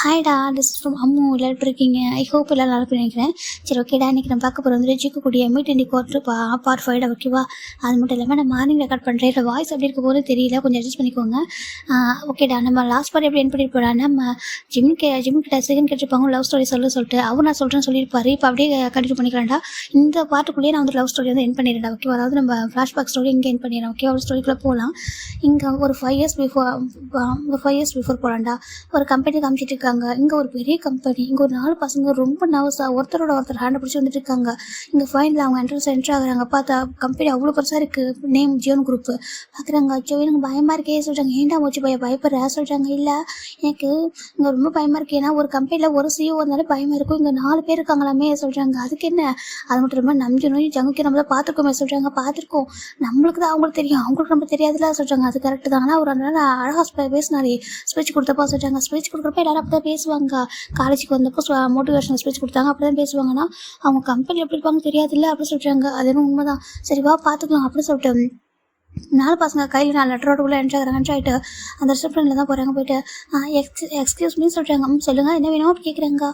ஹாய்டா, this from Ammu. எல்லாரும் எப்படி இருக்கீங்க? ஐ ஹோப் எல்லாம் நல்லா இருக்குன்னு நினைக்கிறேன். சரி, ஓகேடா. இன்றைக்கி நம்ம பார்க்க போகிற வந்து ஜிக்கக்கூடிய மீட் இண்டி குவார்டர் பார்ட் 5 ஓகேவா? அது மட்டும் இல்லாமல் நான் மார்னிங் ரெக்கார்ட் பண்ணுறேன். இல்லை வாய்ஸ் எப்படி இருக்க போது தெரியல, கொஞ்சம் அட்ஜஸ்ட் பண்ணிக்கோங்க. ஓகேடா, நம்ம லாஸ்ட் பார்ட் எப்படி என் பண்ணிட்டு போகிறான்னு நம்ம ஜிம்மிக்கிட்ட செகண்ட் கேட்டிருப்பாங்க லவ் ஸ்டோரி சொல்லிட்டு அவர் நான் சொல்கிறேன்னு சொல்லியிருப்பாரு. இப்போ அப்படியே கண்டினியூ பண்ணிக்கலாம்டா. இந்த பார்ட்டுக்குள்ளேயே நான் வந்து லவ் ஸ்டோரி வந்து என் பண்ணிடுறேன் ஓகேவா? அதாவது நம்ம ஃப்ளாஷ்பேக் ஸ்டோரி இங்கே என் பண்ணிடுறேன் ஓகே? ஒரு ஸ்டோரிக்குள்ளே போகலாம். இங்கே ஒரு 5 இயர்ஸ் பிஃபோர் போகலாம்டா. ஒரு கம்பெனி காமிச்சிட்டு இருக்காங்க. இங்கே ஒரு பெரிய கம்பெனி, இங்கே ஒரு 4 பசங்க ரொம்ப நர்வஸாக ஒருத்தர் ஹேண்டை பிடிச்சி வந்துட்டு இருக்காங்க. இங்கே ஃபைனலில் அவங்க என்ட்ரு ஆகுறாங்க. பார்த்தா கம்பெனி அவ்வளோ பெருசாக இருக்குது. Name Zion group. பார்க்குறாங்க. அச்சோ எனக்கு பயமாக இருக்கே சொல்கிறாங்க. ஏன்டா மூச்சு பயப்படுற சொல்கிறாங்க. இல்லை எனக்கு இங்கே ரொம்ப பயமாக இருக்குது. ஏன்னா ஒரு கம்பெனியில் ஒரு சிஓ வந்தாலே பயமாக இருக்கும். இங்கே 4 பேர் இருக்காங்களாமே சொல்கிறாங்க. அதுக்கு என்ன, அது மட்டும் ரொம்ப நம்பிக்கணும் ஜங்குக்கு நம்ம தான் பார்த்துருக்கோமே சொல்கிறாங்க. பார்த்துருக்கோம், நம்மளுக்கு தான் அவங்களுக்கு தெரியும், அவங்களுக்கு நம்ம தெரியாதுல சொல்கிறாங்க. அது கரெக்டு தான். ஆனால் ஒரு அதனால அழகாக பேசினாரு. ஸ்பீச் கொடுத்தப்போ சொல்கிறாங்க. ஸ்பீச் கொடுக்குறப்ப எல்லாரும் அப்படி தான் பேசுவாங்க. காலேஜுக்கு வந்தப்போ மோட்டிவேஷனல் ஸ்பீச் கொடுத்தாங்க. அப்படி தான் பேசுவாங்கன்னா அவங்க கம்பெனி எப்படி இருப்பாங்க தெரியாதுல்ல அப்படின்னு சொல்கிறாங்க. அது என்ன உண்மைதான். சரி வா பார்த்துக்கலாம் அப்படின்னு சொல்லிட்டு 4 பசங்க கையில் 4 லெட்டரோட என்ட்ரு ஆகிட்டு அந்த ரிசப்ஷனில் தான் போகிறாங்க. போயிட்டு எக்ஸ்கியூஸ் மீ சொல்கிறாங்க. சொல்லுங்கள் என்ன வேணும் அப்படி கேட்குறாங்க.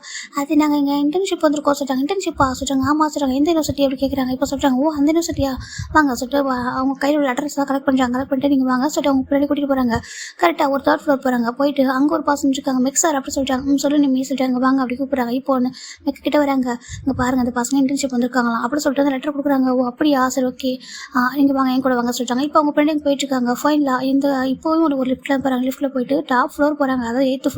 அது நாங்கள் இங்கே இன்டர்ன்ஷிப் வந்துருக்கோம் சொல்கிறாங்க. இன்டர்ன்ஷிப்பா சொல்கிறாங்க. ஆமாம் சொல்கிறாங்க. எந்த யூனிவர்சிட்டி அப்படி கேட்குறாங்க. இப்போ சொல்கிறாங்க ஓ அந்த யூனிவர்சிட்டியா வாங்க சொல்லிட்டு அவங்க கையில் உள்ள லெட்டர்ஸ் தான் கலெக்ட் பண்ணிட்டு நீங்கள் வாங்க சொல்லிட்டு அவங்க பின்னாடி கூட்டிகிட்டு போகிறாங்க. கரெக்டாக ஒரு 3rd ஃப்ளோர் போகிறாங்க. போயிட்டு அங்கே ஒரு பர்சன் இருக்காங்க. மிக்ஸர் அப்படி சொல்கிறாங்க. சொல்லி நீ சொல்கிறாங்க வாங்க அப்படி கூப்பிட்றாங்க. இப்போ ஒன்று கிட்ட வராங்க. இங்கே பாருங்கள் அந்த பசங்க இன்டர்ன்ஷிப் வந்திருக்காங்களாம் அப்படி சொல்லிட்டு அந்த லெட்டர் கொடுக்குறாங்க. ஓ அப்படியா சரி ஓகே நீங்கள் வாங்க என் கூட வாங்க சொல்கிறாங்க. இப்போ அவங்க ஃப்ரெண்டுங்க போயிட்டுருக்காங்க. ஃபைனலாக இந்த இப்போவும் ஒரு லிஃப்ட்டில் போகிறாங்க. லிஃப்ட்டில் போயிட்டு டாப் ஃப்ளோர் போகிறாங்க. அதாவது 8th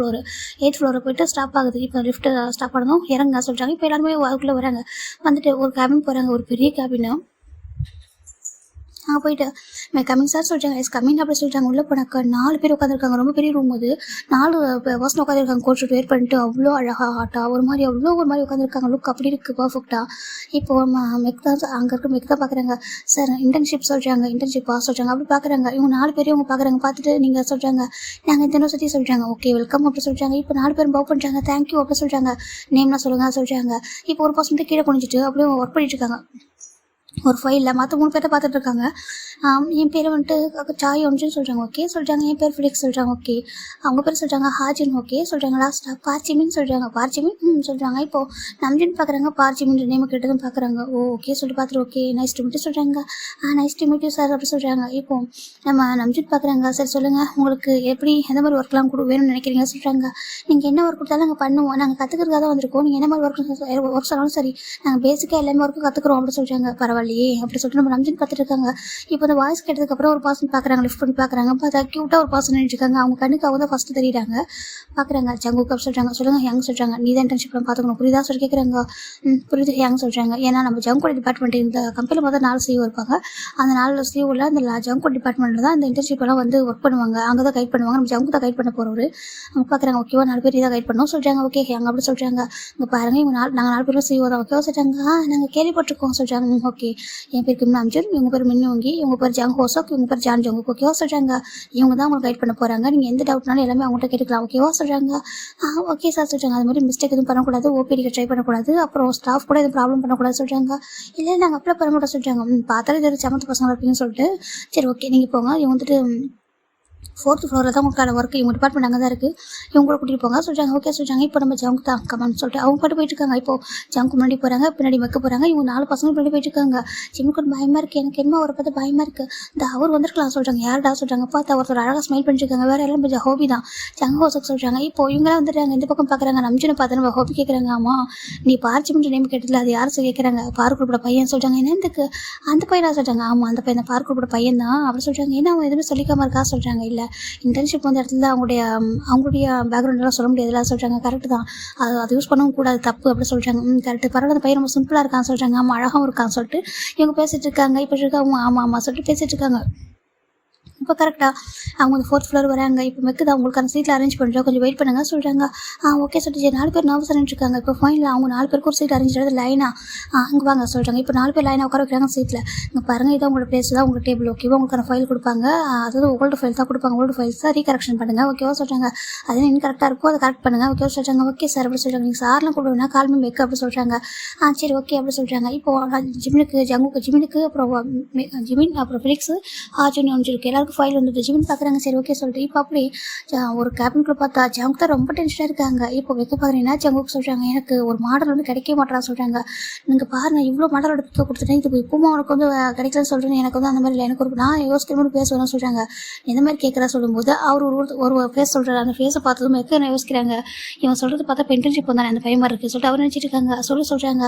ஃப்ளோரை போயிட்டு ஸ்டாப் ஆகுது. இப்போ லிஃப்ட்டு ஸ்டாப் பண்ணணும் இறங்க சொல்கிறாங்க. இப்போ எல்லாருமே அதுக்குள்ளே வராங்க. வந்துட்டு ஒரு கேபின் போகிறாங்க. ஒரு பெரிய கேபின். போயிட்டு கம்மிங் சார் சொல்கிறாங்க. எஸ் கம்மிங் அப்படி சொல்லிட்டாங்க. உள்ளே போனாக்கா 4 பேர் உட்காந்துருக்காங்க. ரொம்ப பெரிய ரூம். அது 4 பர்சன் உட்காந்துருக்காங்க. கோட் ஷூட் வேர் பண்ணிட்டு அவ்வளோ அழகாக ஹாட்டாக ஒரு மாதிரி உட்காந்துருக்காங்க. லுக் அப்படி இருக்குது பர்ஃபெக்டாக. இப்போது அங்கே இருக்க மெக் தான் பார்க்குறாங்க. சார் இன்டர்ன்ஷிப் சொல்கிறாங்க. இன்டர்ன்ஷிப்பா சொல்கிறாங்க. அப்படி பார்க்குறாங்க. இவங்க 4 பேரையும் இவங்க பார்க்குறாங்க. பார்த்துட்டு நீங்கள் சொல்கிறாங்க நாங்கள் இந்த யூனிவர்சிட்டி சொல்கிறாங்க. ஓகே வெல்கம் அப்படி சொல்கிறாங்க. இப்போ 4 பேரும் பவ் பண்ணுறாங்க. தேங்க்யூ அப்படி சொல்கிறாங்க. நேம்லாம் சொல்லுங்கள் சொல்கிறாங்க. இப்போ ஒரு பர்சன்ட்டு கீழே குனிஞ்சிட்டு அப்படியே ஒர்க் பண்ணிட்டு இருக்காங்க. ஒரு ஃபைலில் மற்ற 3 பேர்த்த பார்த்துட்டு இருக்காங்க. என் பேர் வந்துட்டு சாய் ஒன்றுன்னு சொல்கிறாங்க. ஓகே சொல்கிறாங்க. என் பேர் ஃபிலிக்ஸ் சொல்கிறாங்க. ஓகே அவங்க பேர் சொல்கிறாங்க ஹாஜின். ஓகே சொல்கிறாங்க. லாஸ்ட்டாக பார்ச்சிமின்னு சொல்கிறாங்க. பார்ச்சிமின் சொல்கிறாங்க. இப்போது நம்ஜின் பார்க்குறாங்க. பார்ச்சிமின் நேம் கேட்டதும் பார்க்குறாங்க. ஓகே சொல்லிட்டு பார்த்துட்டு ஓகே நைஸ் டு மீட் சொல்கிறாங்க. நைஸ் டு மீட் சார் அப்படி சொல்கிறாங்க. இப்போது நம்ம நம்ஜின் பார்க்குறாங்க. சரி சொல்லுங்கள் உங்களுக்கு எப்படி எந்த மாதிரி ஒர்க்லாம் வேணும்னு நினைக்கிறீங்க சொல்கிறாங்க. நீங்கள் என்ன ஒர்க் கொடுத்தாலும் நாங்கள் பண்ணுவோம். நாங்கள் கற்றுக்கிறதுக்காக தான் வந்திருக்கோம். நீங்கள் என்ன மாதிரி ஒர்க் சொன்னாலும் சரி நாங்கள் பேசிக்காக எல்லாமே ஒர்க்கும் கற்றுக்குறோம் அப்படி சொல்கிறாங்க. பரவாயில்லையே அப்படி சொல்லிட்டு நம்ம நம்ஜின் பார்த்துட்டு இருக்காங்க. இப்போ அந்த வாய்ஸ் கேட்டதுக்கப்புறம் ஒரு பர்சன் பார்க்குறாங்க. லிஃப்ட் பண்ணி பார்க்குறாங்க. பார்த்தா க்யூட்டாக ஒரு பர்சன் நினைச்சிருக்காங்க. அவங்க கண்ணுக்கு அவங்க தான் ஃபஸ்ட்டு தெரியுறாங்க. பார்க்குறாங்க. ஜங்குக்கு அப்படி சொல்கிறாங்க. சொல்லுங்கள் யங் சொல்கிறாங்க. நீ தான் இன்டர்ன்ஷிப்லாம் பார்த்துக்கணும் புரியுதா சொல்லி கேட்குறாங்க. புரியுது யங் சொல்கிறாங்க. ஏன்னா நம்ம ஜங்கோட டிபார்ட்மெண்ட் இந்த கம்பெனியில் பார்த்தா 4 சிஓ இருப்பாங்க. அந்த 4 சிஓவில் அந்த ஜங்கோட டிபார்ட்மெண்ட்டில் தான் இந்த இன்டர்ன்ஷிப்லாம் வந்து ஒர்க் பண்ணுவாங்க. அங்கே தான் கைட் பண்ணுவாங்க. நம்ம ஜங்கு தான் கைட் பண்ண போகிறவர். அவங்க பார்க்குறாங்க. ஓகேவா 4 பேர் இதாக கைட் பண்ணணும் சொல்கிறாங்க. ஓகே யங் அப்படி சொல்கிறாங்க. இங்கே பாருங்கள் இவங்க நாங்கள் 4 பேரும் சிஓ தான் ஓகேவா சொல்கிறாங்க. நாங்கள் கேள்விப்பட்டிருக்கோம் சொல்கிறாங்க. ஓகே என் பேர் கிம் நாம்ஜூன், இவங்க பேர் மின்னுவங்கி, இவங்க பேர் ஜங் ஹோசோக், இவங்க பேர் ஜான் ஜங்குக் ஓகேவா சொல்கிறாங்க. இவங்க தான் உங்களுக்கு கைட் பண்ண போகிறாங்க. நீங்கள் எந்த டவுட்னாலும் எல்லாமே அவங்கள்ட்ட கேட்டுக்கலாம் ஓகேவா சொல்கிறாங்க. ஓகே சார் சொல்கிறாங்க. அது மாதிரி மிஸ்டேக் எதுவும் பண்ணக்கூடாது. ஓபிடிக்கு ட்ரை பண்ணக்கூடாது. அப்புறம் ஸ்டாஃப் கூட எதுவும் ப்ராப்ளம் பண்ணக்கூடாது சொல்கிறாங்க. இல்லை நாங்கள் அப்ளை பண்ண மாட்டோம் சொல்கிறாங்க. பார்த்தாலும் இது சமத்து பசங்க இருப்பீங்கன்னு சொல்லிட்டு சரி ஓகே நீங்கள் போங்க. இவங்க வந்துட்டு 4th ஃப்ளோரில் தான் உங்களுக்கான ஒர்க் இவங்க டிபார்ட்மெண்ட் அங்கே தான் இருக்குது. இவங்க கூட கூட்டிகிட்டு போங்க சொல்கிறாங்க. ஓகே சொல்கிறாங்க. இப்போ நம்ம ஜங்கு தான் கமான்னு சொல்லிட்டு அவங்க பாட்டு போயிட்டுருக்காங்க. இப்போது ஜங்கு முன்னாடி போகிறாங்க. பின்னாடி வைக்க போகிறாங்க. இவங்க 4 பசங்க பின்னாடி போயிட்டுருக்காங்க. ஜிம்முக்கு பயமாக இருக்குது. எனக்கு என்ன அவரை பார்த்து பயமாக இருக்குது. இந்த அவர் வந்திருக்கலாம் சொல்கிறாங்க. யார்டா சொல்கிறாங்க. பார்த்தா ஒருத்தர் அழகாக ஸ்மைல் பண்ணிட்டுருக்காங்க. வேறு எல்லாம் கொஞ்சம் ஹோபி தான் ஜங்கு ஹோசக் சொல்கிறாங்க. இப்போ இவங்களாம் வந்துடுறாங்க. இந்த பக்கம் பார்க்குறாங்க. நம்ஜினை பார்த்து நம்ம ஹோபி கேட்குறாங்க. ஆமாம் நீ பார்ச்சிமின்ற நேம் கேட்டதில்ல அது யார் சொல்லி கேட்குறாங்க. பார்க் குரூப்போட பையன் சொல்கிறாங்க. என்னத்துக்கு அந்த பையனாக சொல்கிறாங்க. ஆமாம் அந்த பையன் பார்க் குரூப்போட பையன் தான் அப்படி சொல்கிறாங்க. ஏன்னா அவன் எதுவுமே சொல்லிக்காமல் இருக்கா சொல்கிறாங்க. இல்லை இன்டர்ன்ஷிப் அந்த இடத்துல அவங்களுடைய பேக்ரவுண்டெல்லாம் சொல்ல முடியாதுல சொல்கிறாங்க. கரெக்டு தான் அது யூஸ் பண்ணவும் கூடாது தப்பு அப்படி சொல்கிறாங்க. கரெக்டு பரவாயில்ல அந்த பையன் ரொம்ப சிம்பிளாக இருக்கான்னு சொல்கிறாங்க. ஆமாம் அழகாகவும் இருக்கான்னு சொல்லிட்டு இவங்க பேசிகிட்டு இருக்காங்க. இப்போ இருக்காங்க. ஆமாம் சொல்லிட்டு பேசிகிட்டு இருக்காங்க. இப்போ கரெக்டாக அவங்க வந்து 4th ஃப்ளோர் வராங்க. இப்போ மெக்குது அவங்களுக்கான சீட்டில் அரேஞ்ச் பண்ணுறோம். கொஞ்சம் வெயிட் பண்ணுங்க சொல்கிறாங்க. ஓகே சொல்லிட்டு 4 பேர் நர்வஸ் இருக்காங்க. இப்போ ஃபைனலாக அவங்க 4 பேருக்கு ஒரு சீட் அரேஞ்ச் பண்ணுறது லைனாக இங்கே வாங்க சொல்கிறாங்க. இப்போ 4 பேர் லைனாக உட்கார வைக்கிறாங்க சீட்டில். இங்கே பாருங்கள் இதான் உங்களோட பிளேஸ் தான் உங்கள் டேபிள் ஓகேவா. உங்களுக்கான ஃபைல் கொடுப்பாங்க. அதாவது ஓல்டு ஃபைல் தான் கொடுப்பாங்க. ஓல்டு ஃபைல்ஸ் தான் ரீகரெக்ஷன் பண்ணுங்கள் ஓகேவா சொல்கிறாங்க. அது இன்னும் கரெக்டாக இருக்கும் அதை கரெக்ட் பண்ணுங்கள் ஓகேவா சொல்கிறாங்க. ஓகே சார் அப்படி சொல்கிறாங்க. நீங்கள் சார்லாம் கூப்பிடுவேன்னா கால்மே மெக்கு அப்படி சொல்கிறாங்க. சரி ஓகே அப்படி சொல்கிறாங்க. இப்போது ஜிமினுக்கு அப்புறம் ஜிமின் அப்புறம் ஃபிலிக்ஸு ஹாஜின் ஒன்று இருக்குது. எல்லாருக்கும் ஃபைல் வந்துட்டு ஜிமின் பார்க்குறாங்க. சரி ஓகே சொல்லிட்டு இப்போ அப்படி ஒரு கேபின்குள்ளே பார்த்தா ஜங்க் தான் ரொம்ப டென்ஷனாக இருக்காங்க. இப்போ வைக்க பார்க்குறீங்கன்னா ஜங்குக்கு சொல்கிறாங்க, எனக்கு ஒரு மாடல் வந்து கிடைக்க மாட்டேறா சொல்கிறாங்க. நீங்கள் பாருங்கள் இவ்வளோ மாடலோட பிக்கை கொடுத்துட்டேன், இது இப்பவும் அவனுக்கு வந்து கிடைக்கலன்னு சொல்கிறேன். எனக்கு வந்து அந்த மாதிரி இல்லை, எனக்கு ஒரு நான் யோசிக்கிறோம்னு பேசுவேன்னு சொல்கிறாங்க. எந்த மாதிரி கேட்குறா சொல்லும்போது அவர் ஒரு ஃபேஸ் சொல்கிறார். அந்த ஃபேஸை பார்த்ததும் மெக்க யோசிக்கிறாங்க, இவன் சொல்கிறது பார்த்தா இப்போ இன்டர்ன்ஷிப் வந்தானே அந்த பையன் மாதிரி இருக்குது சொல்லிட்டு அவர் நினச்சிட்டு இருக்காங்க. சொல்கிறாங்க,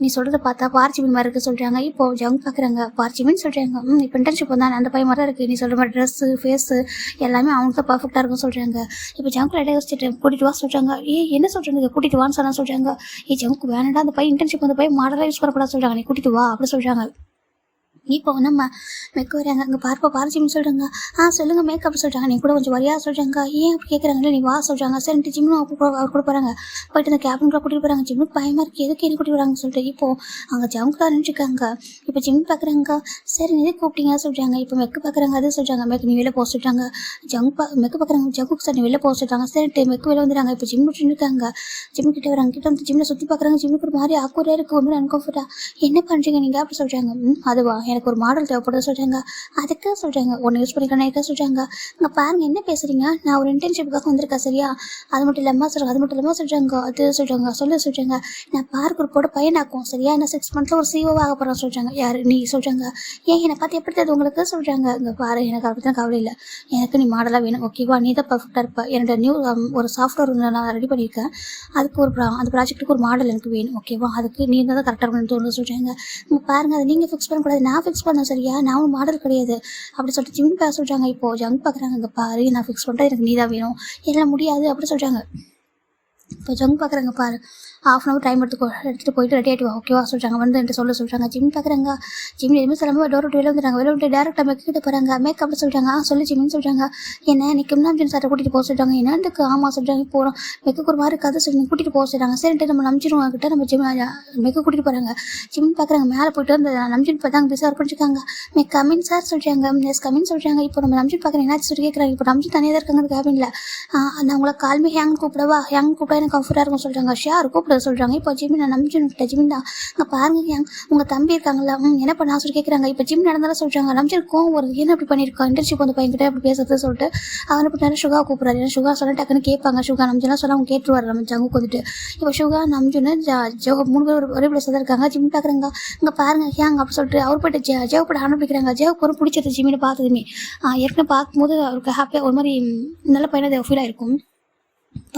நீ சொல்கிறத பார்த்தா பார்ச்சிபின் மாதிரி இருக்குது சொல்கிறாங்க. இப்போ ஜங்க் பார்க்குறாங்க, பார்ச்சிபின் சொல்கிறாங்க, இப்போ இன்டர்ன்ஷிப் வந்தானே அந்த பையன் மாதிரி இருக்குது, நீ சொல்கிற மாதிரி ட்ரெஸ்ஸு ஃபேஸு எல்லாமே அவனுக்கு தான் பர்ஃபெக்டாக இருக்குன்னு சொல்கிறாங்க. இப்போ ஜங்க் லைட்டாக யோசிச்சுட்டு கூட்டிகிட்டு வா சொல்கிறாங்க. என்ன சொல்கிறாங்க, கூட்டிகிட்டு வான்னு சொன்னா சொல்கிறாங்க. ஜங்க் வேணாண்டா, அந்த பையன் இன்டர்ன்ஷிப் அந்த பையன் மாடலாக யூஸ் பண்ணக்கூடாது சொல்கிறாங்க, நீ கூட்டிகிட்டு வா அப்படி சொல்கிறாங்க. இப்போ நம்ம மெக்க வராங்க, அங்கே பார்ப்பா பார்ச்சிமின்னு சொல்கிறாங்க. சொல்லுங்கள் மேக் அப்படி சொல்கிறாங்க. நீ கூட கொஞ்சம் வரியா சொல்கிறாங்க. ஏன் அப்படி கேட்குறாங்களே, நீ வா சொல்கிறாங்க. சரின்ட்டு ஜிம்மும் அவர் கூட போகிறாங்க. போயிட்டு அந்த கேபின்குள்ளே கூட்டிகிட்டு போகிறாங்க. ஜிம்முக்கு பயமாக இருக்குது, எதுக்கு என்ன கூட்டிகிட்டு வராங்கன்னு சொல்லிட்டு இப்போது அங்கே ஜம்முக்கு நினச்சிருக்காங்க. இப்போ ஜிம் பார்க்குறாங்க, சரி எது கூப்பிட்டீங்க சொல்கிறாங்க. இப்போ மெக்கு பார்க்குறாங்க, அது சொல்கிறாங்க. மெக்கு நீ வெளில போக சொல்லிட்டாங்க. மெக்கு பார்க்குறாங்க, ஜங்குக்கு சார் நீ வெளில போக சொல்லிட்டாங்க. சரிட்டு மெக்கு வெளில வந்துடுறாங்க. இப்போ ஜிம் இருக்காங்க. ஜிம்மு கிட்டே வராங்க. கிட்ட வந்து ஜிம்மில் சுற்றி பார்க்குறாங்க. ஜிம்முக்கு ஒரு மாதிரி ஆக்கூரியாக இருக்குது, ஒன்றும் அன்கம்ஃபர்ட்டாக. என்ன பண்ணுறீங்க நீங்கள் அப்படி சொல்கிறாங்க. அதுவா எனக்கு ஒரு மாடல் தேவைப்படுது சொல்கிறாங்க. அதுக்கு சொல்கிறாங்க, ஒன்று யூஸ் பண்ணிக்கிறேன் சொல்கிறாங்க. இங்கே பாருங்கள் என்ன பேசுகிறீங்க, நான் ஒரு இன்டர்ன்ஷிப்புக்காக வந்திருக்கேன் சரியா, அது மட்டும் இல்லாமல் சொல்கிறாங்க. அது மட்டும் இல்லாமல் சொல்கிறாங்க, அது சொல்கிறாங்க சொல்கிறாங்க, நான் பார்க் குரூப்போட பையனாக்கும் சரியா, நான் 6 months ஒரு CEO ஆக போகிறேன் சொல்கிறாங்க. யார் நீ சொல்கிறாங்க. ஏன் என்னை பார்த்து எப்படி தெரியுது உங்களுக்கு சொல்கிறாங்க. இங்கே பாரு எனக்கு அப்படி தான் கவலை இல்லை, எனக்கு நீ மாடலாக வேணும் ஓகேவா, நீ தான் பர்ஃபெக்டாக இருப்ப. என்னோட நியூ ஒரு சாஃப்ட்வேர் நான் ரெடி பண்ணியிருக்கேன், அதுக்கு ஒரு அந்த ப்ராஜெக்ட்டுக்கு ஒரு மாடல் எனக்கு வேணும் ஓகேவா, அதுக்கு நீ தான் கரெக்டாக இருக்கணும்னு தோணுது சொல்கிறாங்க. இங்கே பாருங்கள் அதை நீங்கள் ஃபிக்ஸ் பண்ணக்கூடாது, நான் ஃபிக்ஸ் பண்ணேன் சரியா, நான் ஒரு மாடல் கிடையாது அப்படி சொல்லிட்டு ஜிம் பேச சொல்கிறாங்க. இப்போது ஜங்க் பார்க்குறாங்க, இங்கே பாரு நான் ஃபிக்ஸ் பண்ணுறேன், எனக்கு நீ தான் வேணும், எல்லாம் முடியாது அப்படி சொல்கிறாங்க. இப்போ ஜங்க் பார்க்குறாங்க, பாரு ½ hour டைம் எடுத்துகிட்டு போயிட்டு ரெடி ஆகிட்டு ஓகேவா சொல்கிறாங்க. வந்து என்கிட்ட சொல்கிறாங்க. ஜிம் பார்க்குறாங்க. ஜிம் எதுவுமே சொல்லாமல் டோர் விட்டு வெளில வந்துட்டாங்க. வெளில விட்டு டேரெக்டாக மெக்கிட்ட போகிறாங்க. மேக் அப்படி சொல்கிறாங்க. சொல்லி ஜிம்னு சொல்கிறாங்க. என்ன நீ கிம்னாம்ஜின் சார்ட்டை கூட்டிகிட்டு போக சொல்கிறாங்க. என்னத்துக்கு ஆமாம் சொல்கிறாங்க. போகிறோம் மெக்கு ஒரு மாதிரி கதை சொல்லி கூட்டிகிட்டு போக சொல்கிறாங்க. சரின்ட்டு நம்ம நம்பிச்சிருவாங்க கிட்ட நம்ம ஜிம் மெக்கு கூட்டிகிட்டு போகிறாங்க. ஜிம் பார்க்குறாங்க. மேலே போயிட்டு வந்து நம்ஜின் பார்த்தாங்க பிஸாக பண்ணிருக்காங்க. மெக் கமின் சார் சொல்கிறாங்க. எஸ் கமின் சொல்கிறாங்க. இப்போ நம்ம நம்ஜின் பார்க்குறேன் என்னாச்சு சொல்லி கேட்குறாங்க. இப்போ நம்ஜின் தனியாக தான் இருக்காங்க கேபினில். நான் உங்களை கால்மே ஹேங் கூப்பிடவா, ஹேங் கூப்பிட்டா எனக்கு கம்ஃபர்ட்டாக இருக்கும் சொல்கிறாங்க. ஷேர் கூப்பிட சொல்கிறாங்க. இப்போ ஜிம் நான் நம்பிச்சுட்ட ஜிம் தான் அங்கே பாருங்க உங்கள் தம்பி இருக்காங்களா, என்ன பண்ணா சொல்லி கேட்குறாங்க. இப்போ ஜிம் நடந்தாலும் சொல்கிறாங்க. நம்பிச்சிருக்கோம் ஒரு என்ன அப்படி பண்ணியிருக்கோம் இன்டர்ன்ஷிப் வந்து பையன்கிட்ட அப்படி பேசுறது சொல்லிட்டு அவனை இப்போ நேரம் சுகா கூப்பிட்றாரு. ஏன்னா சுகா சொல்ல டக்குன்னு கேட்பாங்க. சுகா நம்பிச்சுலாம் சொல்ல அவங்க கேட்டுருவார் நம்ம ஜங்குக்கு வந்துட்டு. இப்போ சுகா நம்பிச்சுன்னு 3 பேர் ஒரே பிளேஸ் தான் இருக்காங்க. ஜிம் பார்க்குறாங்க. இங்கே பாருங்க ஹேங் அப்படி சொல்லிட்டு அவர் போய்ட்டு ஜெவ் போட்டு ஆரம்பிக்கிறாங்க. ஜெவுக்கு ஒரு பிடிச்சது ஜிம்மினை பார்த்ததுமே ஏற்கனவே பார்க்கும்போது அவருக்கு ஹாப்பியாக ஒரு மாதிரி நல்ல பையனாக ஃபீல் ஆகிருக்கும்.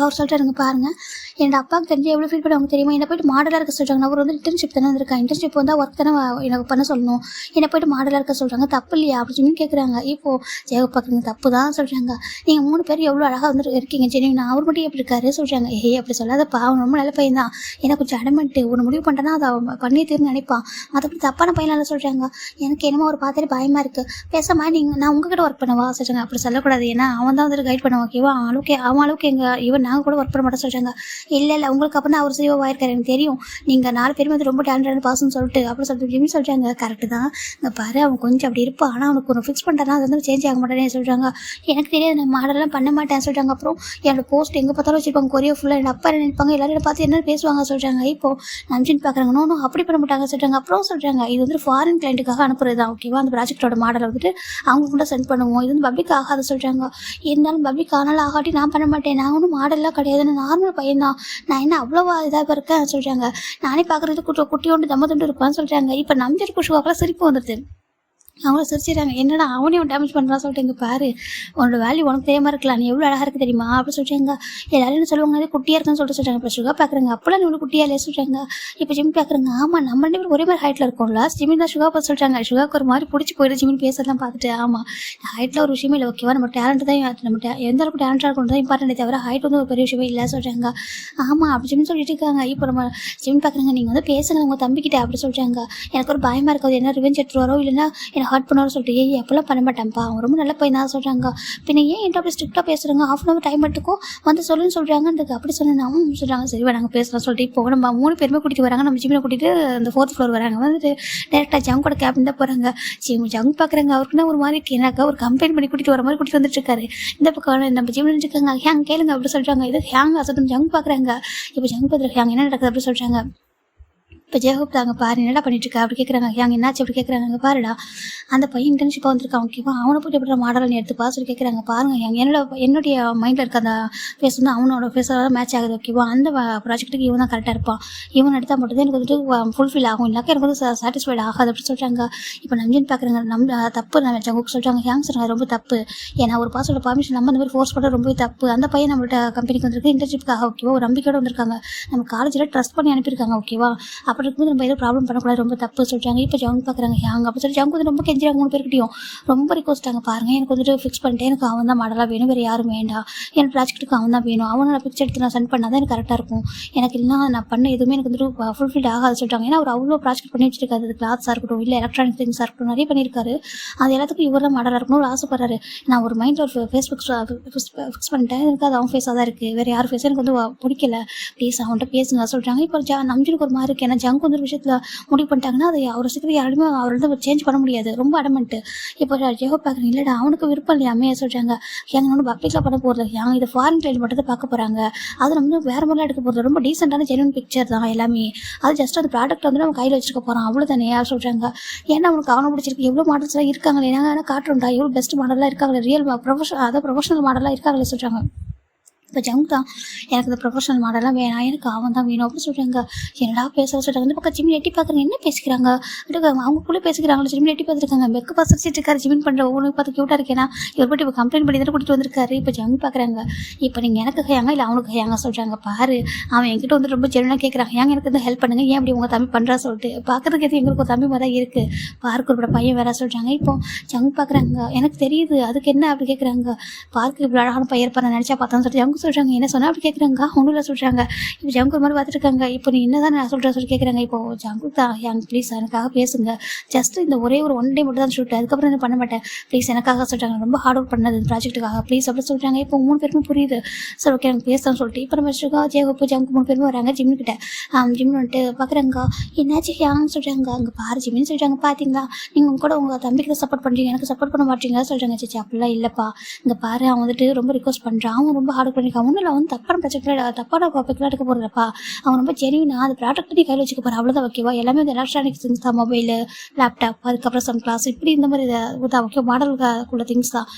அவர் சொல்லிட்டாருங்க, பாருங்கள் என்னோட அப்பாவுக்கு தெரிஞ்சு எவ்வளோ ஃபீல் பண்ண அவங்க தெரியுமா, என்னை போய்ட்டு மாடலாக இருக்க சொல்கிறாங்க. அவர் வந்து இன்டர்ன்ஷிப் தானே வந்திருக்கேன், இன்டர்ன்ஷிப் வந்தால் ஒர்க் தானே எனக்கு பண்ண சொல்லணும், என்னை போய்ட்டு மாடலாக இருக்க சொல்கிறாங்க, தப்பு இல்லையா அப்படின்னு கேட்குறாங்க. இப்போது ஜெய பார்க்குறீங்க தப்பு தான் சொல்கிறாங்க. நீங்கள் 3 பேர் எவ்வளோ அழகாக வந்து இருக்கீங்க ஜெனிவனா, அவர் மட்டும் எப்படி இருக்காரு சொல்கிறாங்க. அப்படி சொல்லாதப்பா அவன் ரொம்ப நல்ல பையன் தான், எனக்கு கொஞ்சம் அடமெண்ட்டு ஒன்று முடிவு பண்ணிட்டேன்னா அதை பண்ணி தீர்னு நினைப்பான், மற்றபடி தப்பான பையனால சொல்கிறாங்க. எனக்கு என்னமோ ஒரு பார்த்துட்டு பயமாக இருக்குது, பேசாமல் நீங்கள் நான் உங்ககிட்ட ஒர்க் பண்ணவா சொல்கிறாங்க. அப்படி சொல்லக்கூடாது, ஏன்னா அவன் தான் வந்துட்டு கைட் பண்ணுவான் ஓகேவா, அவன் அளவுக்கு இவன் நாங்கள் கூட ஒர்க் பண்ண மாட்டோம் சொல்கிறாங்க. இல்லை உங்களுக்கு அப்புறம் தான் அவர் CEO ஆயிருக்காரு எனக்கு தெரியும், நீங்கள் 4 பேருமே வந்து ரொம்ப டேலண்டான பாசன்னு சொல்லிட்டு அப்படி சொல்லிட்டு ஜிம்மி சொல்கிறாங்க. கரெக்டு தான், இங்கே பாரு அவன் கொஞ்சம் அப்படி இருப்பான், ஆனால் அவனுக்கு ஒரு ஃபிக்ஸ் பண்ணிட்டானா அது வந்து சேஞ்ச் ஆக மாட்டேனே சொல்கிறாங்க. எனக்கு தெரியாது நான் மாடலாம் பண்ண மாட்டேன் சொல்கிறாங்க. அப்புறம் என்னோட போஸ்ட் எங்கே பார்த்தாலும் வச்சுருப்பாங்க, கொரியோ ஃபுல்லாக என் அப்பா நினைப்பாங்க, எல்லாரும் பார்த்து என்ன பேசுவாங்க சொல்கிறாங்க. இப்போது நம்ஜின் பார்க்குறாங்க. நோ அப்படி பண்ண மாட்டாங்க சொல்கிறாங்க. அப்புறம் சொல்கிறாங்க இது வந்து ஃபாரின் கிளைண்ட்டுக்காக அனுப்புறது தான் ஓகேவா, அந்த ப்ராஜெக்டோட மாடலை வந்துட்டு அவங்க கூட சென்ட் பண்ணுவோம், இது வந்து பப்ளிக் ஆகாது சொல்கிறாங்க. இருந்தாலும் பப்ளிக் ஆனாலும் ஆகாட்டி நான் பண்ண மாட்டேன், நான் ஒன்றும் மாடல்லாம் கிடையாது, நான் நார்மல் பையன் தான், நான் என்ன அவ்வளோவா இதாக இருக்கேன் சொல்கிறாங்க. நானே பார்க்குறதுக்கு குட்டியோண்டு தம்ம துண்டு இருப்பான்னு சொல்கிறாங்க. இப்போ நம்பிச்சிருக்க ஷுவாக்கெல்லாம் சிரிப்பு வந்துடுது. அவங்கள சிரிச்சிடறாங்க. என்னடா அவனையும் டேமேஜ் பண்ணுறான்னு சொல்லிட்டு இங்கே பாரு உன்னோட வேல்யூ உனக்கு தெரியாமல் இருக்கலாம், நீ எவ்வளோ அழகாக இருக்குது தெரியுமா அப்படி சொல்கிறாங்க. எல்லாரும் என்ன சொல்லுவாங்க குட்டியாக இருக்குன்னு சொல்லிட்டு சொல்கிறாங்க. இப்போ சுகா பார்க்குறாங்க. அப்போலாம் நீ ஒன்று குட்டியாக இல்லையா சொல்கிறாங்க. இப்போ ஜிம் பார்க்குறாங்க. ஆமாம் நம்ம 2 பேரும் ஒரே மாதிரி ஹைட்டில் இருக்கோம்ல ஜிமின் தான் சுகா பார்த்து சொல்கிறாங்க. சுகாவுக்கு ஒரு மாதிரி பிடிச்சி போயிட்டு ஜிமின் பேசுறதுலாம் பார்த்துட்டு ஆமாம் ஹைட்டில் ஒரு விஷயமே இல்லை ஓகேவா, நம்ம டேலண்ட் தான் நம்ம எந்த அளவுக்கு டேலண்டாக இருக்கணும் தான் இம்பார்ட்டன்ட், தவிர ஹைட் வந்து ஒரு பெரிய விஷயமே இல்லை சொல்கிறாங்க. ஆமாம் அப்படி ஜிமின் சொல்லிட்டு இருக்காங்க. இப்போ நம்ம ஜிமின் பார்க்குறாங்க. நீங்கள் வந்து பேசுங்க உங்கள் தம்பிக்கிட்ட அப்படி சொல்கிறாங்க. எனக்கு ஒரு பயமாக இருக்காது, என்ன ரிவெஞ்ச் எடுத்துருவாரோ இல்லைன்னா என்னை ஹர்ட் பண்ணுவாரோ சொல்லிட்டு அப்போல்லாம் பண்ண மாட்டேன்ப்பா அவன் ரொம்ப நல்ல பையன் தான் சொல்கிறாங்க. பின்ன ஏன் என்கிட்ட அப்படி ஸ்ட்ரிக்டாக பேசுகிறாங்க, ½ hour டைம் எடுத்துக்கோ வந்து சொல்லுன்னு சொல்கிறாங்கன்றதுக்கு அப்படி சொன்னேன் சொல்கிறாங்க. சரி நாங்கள் பேசலாம் சொல்லிட்டு இப்போ நம்ம 3 பேருமே கூட்டிகிட்டு வராங்க. நம்ம ஜிம்மில் கூட்டிகிட்டு அந்த 4th floor வராங்க. வந்துட்டு டேரெக்டாக ஜங்கோட கேபின் தான் போகிறாங்க. ஜங்க் பார்க்குறாங்க. அவருக்குன்னா ஒரு மாதிரி எனக்கு ஒரு கம்ப்ளைண்ட் பண்ணி கூட்டிகிட்டு வர மாதிரி கூட்டிகிட்டு வந்துட்டு இருக்காரு. இந்த பக்கம் நம்ம ஜிம்மில் இருக்காங்க. ஹேங் கேளுங்க அப்படி சொல்கிறாங்க. இது ஹேங் அசத்தும் ஜங்க் பார்க்குறாங்க. இப்போ ஜங்க் பார்த்துட்டு ஹேங் என்ன நடக்குது அப்படி சொல்கிறாங்க. இப்போ ஜெயகோப் தாங்க பாரு என்னடா பண்ணிட்டு இருக்கா அப்படி கேட்குறாங்க. ஏங்க என்னாச்சு அப்படி கேட்குறாங்க. அங்கே பாருடா அந்த பையன் இன்டர்ன்ஷிப்பாக வந்திருக்கான் ஓகேவா, அவனை போய் எப்படி மாடல் எடுத்துப்பா சொல்லி கேட்குறாங்க. பாருங்க என்னுடைய மைண்டில் இருக்க அந்த ஃபேஸ் வந்து அவனோட ஃபேஸோட மேட்ச் ஆகுது ஓகேவா, அந்த ப்ராஜெக்ட்டுக்கு இவன் தான் கரெக்டாக இருப்பான், இவன் எடுத்தால் மட்டும்தான் எனக்கு வந்துட்டு ஃபுல்ஃபில் ஆகும், இல்லைக்கா எனக்கு வந்து சாட்டிஸ்ஃபைட் ஆகாது அப்படின்னு சொல்கிறாங்க. இப்போ நம்ஜின் பார்க்குறாங்க. தப்பு நான் ஜங்குக்கு சொல்கிறாங்க. ஹேங் சொல்கிறாங்க ரொம்ப தப்பு, ஏன்னா ஒரு பாஸோட பர்மிஷன் நம்ம இந்த மாதிரி ஃபோர்ஸ் பண்ண ரொம்பவே தப்பு. அந்த பையன் நம்மள்ட்ட கம்பெனிக்கு வந்திருக்கு இன்டர்ன்ஷிப்காக ஓகேவா, ஒரு நம்பிக்கையோடு வந்திருக்காங்க, நம்ம காலேஜில் ட்ரஸ்ட் பண்ணி அனுப்பியிருக்காங்க ஓகேவா, அப்படி இருக்கும்போது நம்ம எதுவும் ப்ராப்ளம் பண்ணக்கூடாது, ரொம்ப தப்பு சொல்கிறாங்க. இப்போ ஜங்கு பார்க்குறாங்க. ஹேங் அப்படி சொல்லி ஜங்கு வந்து ரொம்ப கெஞ்சிராங்க 3 பேர்கிட்டையும் ரொம்ப ரிக்வஸ்ட்டாங்க. பாருங்கள் எனக்கு வந்துட்டு ஃபிக்ஸ் பண்ணிட்டு எனக்கு அவன் தான் மாடலாக வேணும், வேறு யாரும் வேண்டாம், என் ப்ராஜெக்ட்டுக்கு அவன் தான் வேணும், அவனை நான் பிக்சர் எடுத்து நான் சென்ட் பண்ணால் தான் எனக்கு கரெக்டாக இருக்கும், எனக்கு இல்லைனா நான் பண்ண எதுவுமே எனக்கு வந்துட்டு ஃபுல்ஃபில் ஆகாது சொல்கிறாங்க. ஏன்னா அவர் அவ்வளோ ப்ராஜெக்ட் பண்ணி வச்சிருக்காரு, அது கிளாத்ஸாக இருக்கட்டும் இல்லை எலக்ட்ரானிக் திங்ஸாக இருக்கட்டும் நிறைய பண்ணியிருக்காரு, அது எல்லாத்துக்கும் இவர் தான் மாடலாக இருக்கணும்னு ஆசைப்படுறாரு. நான் ஒரு மைண்டில் ஒரு ஃபேஸ் ஃபிக்ஸ் பண்ணிட்டேன், எனக்கு அது அவன் ஃபேஸாக தான் இருக்குது, வேறு யார் ஃபேஸும் எனக்கு வந்து பிடிக்கல, ப்ளீஸ் அவன்கிட்ட பேசுங்க சொல்கிறாங்க. இப்போ நம்ஜனுக்கு ஒரு மாதிரி இருக்குது, ஏன்னா ஜங்கு வந்து ஒரு விஷயத்தில் முடிவு பண்ணிட்டாங்கன்னா அது அவர் சீக்கிரம் யாருமே அவர் வந்து சேஞ்ச் பண்ண முடியாது, ரொம்ப அடமெண்ட்டு. இப்போ ஜெயகோப் பார்க்குறேன். இல்லைடா அவனுக்கு விருப்பம் இல்லையாமே சொல்கிறாங்க. ஏங்க ஒன்றும் பப்ளிக்காக பண்ண போகிறது, ஏங்க இது ஃபாரின் கிளைண்ட் மட்டும் தான் பார்க்க போகிறாங்க, அது நம்ம வேறு மாதிரிலாம் எடுக்க போகிறது, ரொம்ப டீசெண்டான ஜென்வன் பிக்சர் தான் எல்லாமே, அது ஜஸ்ட் அந்த ப்ராடக்ட் வந்து நம்ம கையில் வச்சுக்க போகிறோம் அவ்வளோதானே யார் சொல்கிறாங்க. ஏன்னா அவனுக்கு அவனை பிடிச்சிருக்கு, எவ்வளோ மாடல்ஸ்லாம் இருக்காங்களே, நாங்கள் காட்டுறோம்டா எவ்வளோ பெஸ்ட் மாடலாக இருக்காங்களே, ரியல் ப்ரொஃபஷனல் மாடலாக இருக்காங்களே சொல்கிறாங்க. இப்போ ஜங்கு தான் எனக்கு இந்த ப்ரொஃபஷனல் மாடலாம் வேணாம், எனக்கு அவன் தான் வேணும் அப்படின்னு சொல்கிறாங்க. என்னடா பேச சொல்கிறாங்க. இந்த பக்கம் ஜிமின் எட்டி பார்க்குறேன், என்ன பேசிக்கிறாங்க அவங்களுக்குள்ளே பேசிக்கிறாங்களோ. ஜிமின் எட்டி பார்த்துருக்காங்க, பெக்கு பசிச்சிட்டு இருக்காரு ஜிமின் பண்ணுற ஒவ்வொன்று பார்த்து க்யூட்டாக இருக்கேன்னா இவர் போய்ட்டு இப்போ கம்ப்ளைண்ட் பண்ணி தான் கூட்டிகிட்டு வந்திருக்காரு. இப்போ ஜங்கு பார்க்குறாங்க. இப்போ நீங்கள் எனக்கு கையாங்க இல்லை அவனுக்கு கையாங்க சொல்கிறாங்க. பாரு அவன் என்கிட்ட வந்து ரொம்ப ஜென்வனாக கேட்குறாங்க, ஏங்க எனக்கு வந்து ஹெல்ப் பண்ணுங்க, ஏன் அப்படி உங்கள் தம்பி பண்ணுறா சொல்லிட்டு பார்க்குறதுக்கு எது எங்களுக்கு ஒரு தம்பி மாதிரி தான் இருக்குது, பார்க்கோட பையன் வேற சொல்கிறாங்க. இப்போ ஜங்கு பார்க்குறாங்க. எனக்கு தெரியுது அதுக்கு என்ன அப்படி கேட்குறாங்க. பார்க்கு இப்படி அழகான பையன் இருப்பார் நினச்சா பார்த்தான்னு சொல்லிட்டு ஜங்கு சொல்கிறாங்க. என்ன சொன்னால் அப்படி கேட்குறாங்க. ஒன்றும் இல்லை சொல்கிறாங்க. இப்போ ஜங்கு ஒரு மாதிரி பார்த்துருக்காங்க. இப்போ நீ என்ன தான் நான் சொல்கிறேன் சொல்லி கேட்குறாங்க. இப்போ ஜங்கு தான் யங் ப்ளீஸ் எனக்காக பேசுங்க, ஜஸ்ட் இந்த ஒரே ஒரு 1 டே மட்டும் தான் ஷூட், அதுக்கப்புறம் என்ன பண்ண மாட்டேன் ப்ளீஸ் எனக்காக சொல்கிறாங்க, ரொம்ப ஹார்ட் ஒர்க் பண்ணது இந்த ப்ராஜெக்ட்டுக்காக ப்ளீஸ் அப்படி சொல்கிறாங்க. இப்போ 3 பேருக்கும் புரியுது. சரி ஓகே எனக்கு பேசலாம்னு சொல்லிட்டு இப்போ நம்ம வச்சுருக்கோம். ஜெயகோப்பு ஜங்கு 3 பேரும் வராங்க ஜிம்மின்கிட்ட. ஜிம்மின் வந்துட்டு பார்க்குறாங்க. என்னாச்சு யான்னு சொல்கிறாங்க. அங்கே பாரு ஜிம்மின்னு சொல்கிறாங்க. பார்த்தீங்களா நீங்கள் கூட உங்கள் தம்பிக்கு தான் சப்போர்ட் பண்ணுறீங்க, எனக்கு சப்போர்ட் பண்ண மாட்டீங்களா சொல்கிறாங்க. சரி அப்படிலாம் இல்லைப்பா, இங்கே பாரு அவன் வந்துட்டு ரொம்ப ரிக்வஸ்ட் பண்ணுறான், அவன் ரொம்ப ஹார்ட் ஒர்க் பண்ணியிருக்கான், ஒன்றும் இல்லை வந்து தப்பான ப்ராஜெக்டில் தப்பான டாப்பிக்லாம் எடுக்க போகிறப்பா, அவன் ரொம்ப ஜெனியூனா அந்த ப்ராடக்ட் நீ கையில் வச்சுக்க போகிற அவ்வளோதான் ஓகேவா, எல்லாமே வந்து எலக்ட்ரானிக் திங்ஸ் தான், மொபைலு லேப்டாப் அதுக்கப்புறம் சன் கிளாஸ் இப்படி இந்த மாதிரி தான் ஓகே மாடலுக்குள்ள திங்ஸ் தான்,